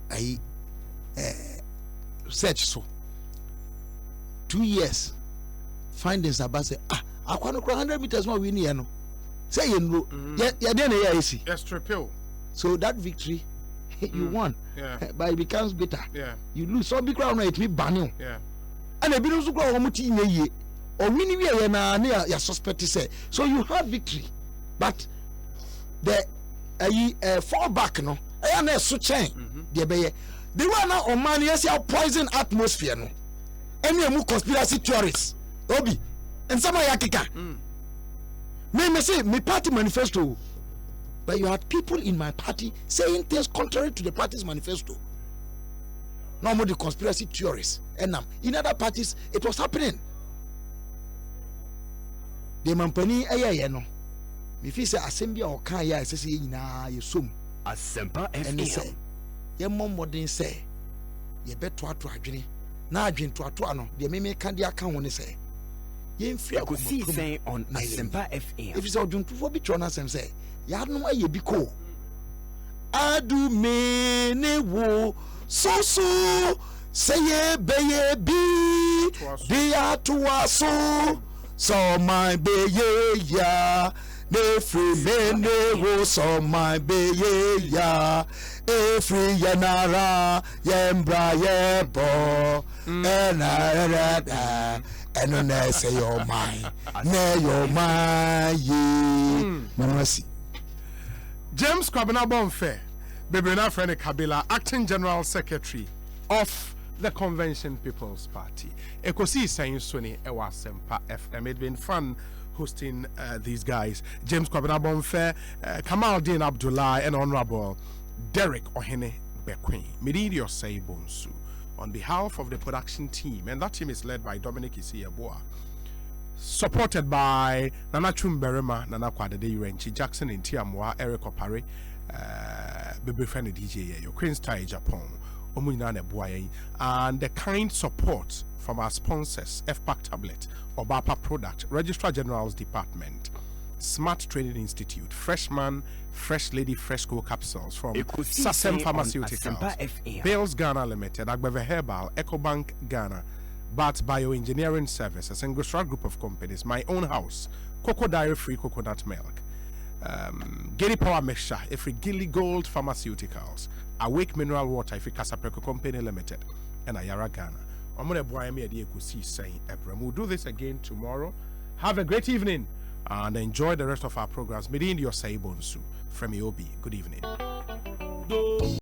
search so 2 years findings about say akọ no 100 meters no win here no say you know ya dey na ya esi yes triple So that victory, you won. Yeah. But it becomes bitter. Yeah. You lose. So big crowd it me ban. Yeah. And a bit of go home to ye. Or winning we na ya suspect say. So you have victory. But the fall back no. I na so chain. The be the one now on man yes ya poison atmosphere no. Any mu conspiracy theorists. Obi. And some ya kika. Me say me party manifesto. But you had people in my party saying things contrary to the party's manifesto. No more the conspiracy theorists. And in other parties, it was happening. The mampani no. Me fi say assembly or kan ya say na ye som. Asempa And they say, ye mom modern say, ye bet to adwene. Na adwene to ano, the me kan dia kan woni say. Ye mfia Ekosiisen on Asempa FM. If it's a junto for be trying to say, ya no aye bi ko. Adu me ne wo so say ye be dia to aso so my be ya ne free me ne wo so my be ya e free yanara yembra ye bo and on say your mind your mind James Kwabena Bonfe, Bebrena Friend Kabila, Acting General Secretary of the Convention People's Party. Ekosiisen Suni Ewa Sempa FM. It's been fun hosting these guys. James Kwabena Bonfe, Kamal Din Abdullah, and Honorable Derek Ohene Bekwin. Miridio Seibonsu. On behalf of the production team, and that team is led by Dominic Isiaboa. Supported by Nana Chumberema, Nana Kwadede Renchi, Jackson in Tiamwa, Eric Opare, Baby Friend DJ, your Queen's Thai Japan, Omunane Boye, and the kind support from our sponsors, FPAC Tablet, Obapa Product, Registrar General's Department, Smart Training Institute, Freshman, Fresh Lady Fresco Capsules from Sasem Pharmaceuticals, Bales Ghana Limited, Agbeve Herbal, EcoBank Ghana, Bat Bioengineering Services, and Gosra Group of Companies, My Own House, Cocoa Dairy Free Coconut Milk, Gary Power Mixture, Ifri Gilly Gold Pharmaceuticals, Awake Mineral Water, Ifri Casapreco Company Limited, and Ayara Ghana. I'm going to buy me a Ekosiisen. We'll do this again tomorrow. Have a great evening and enjoy the rest of our programs. Medin your Saibonsu from Iobi. Good evening.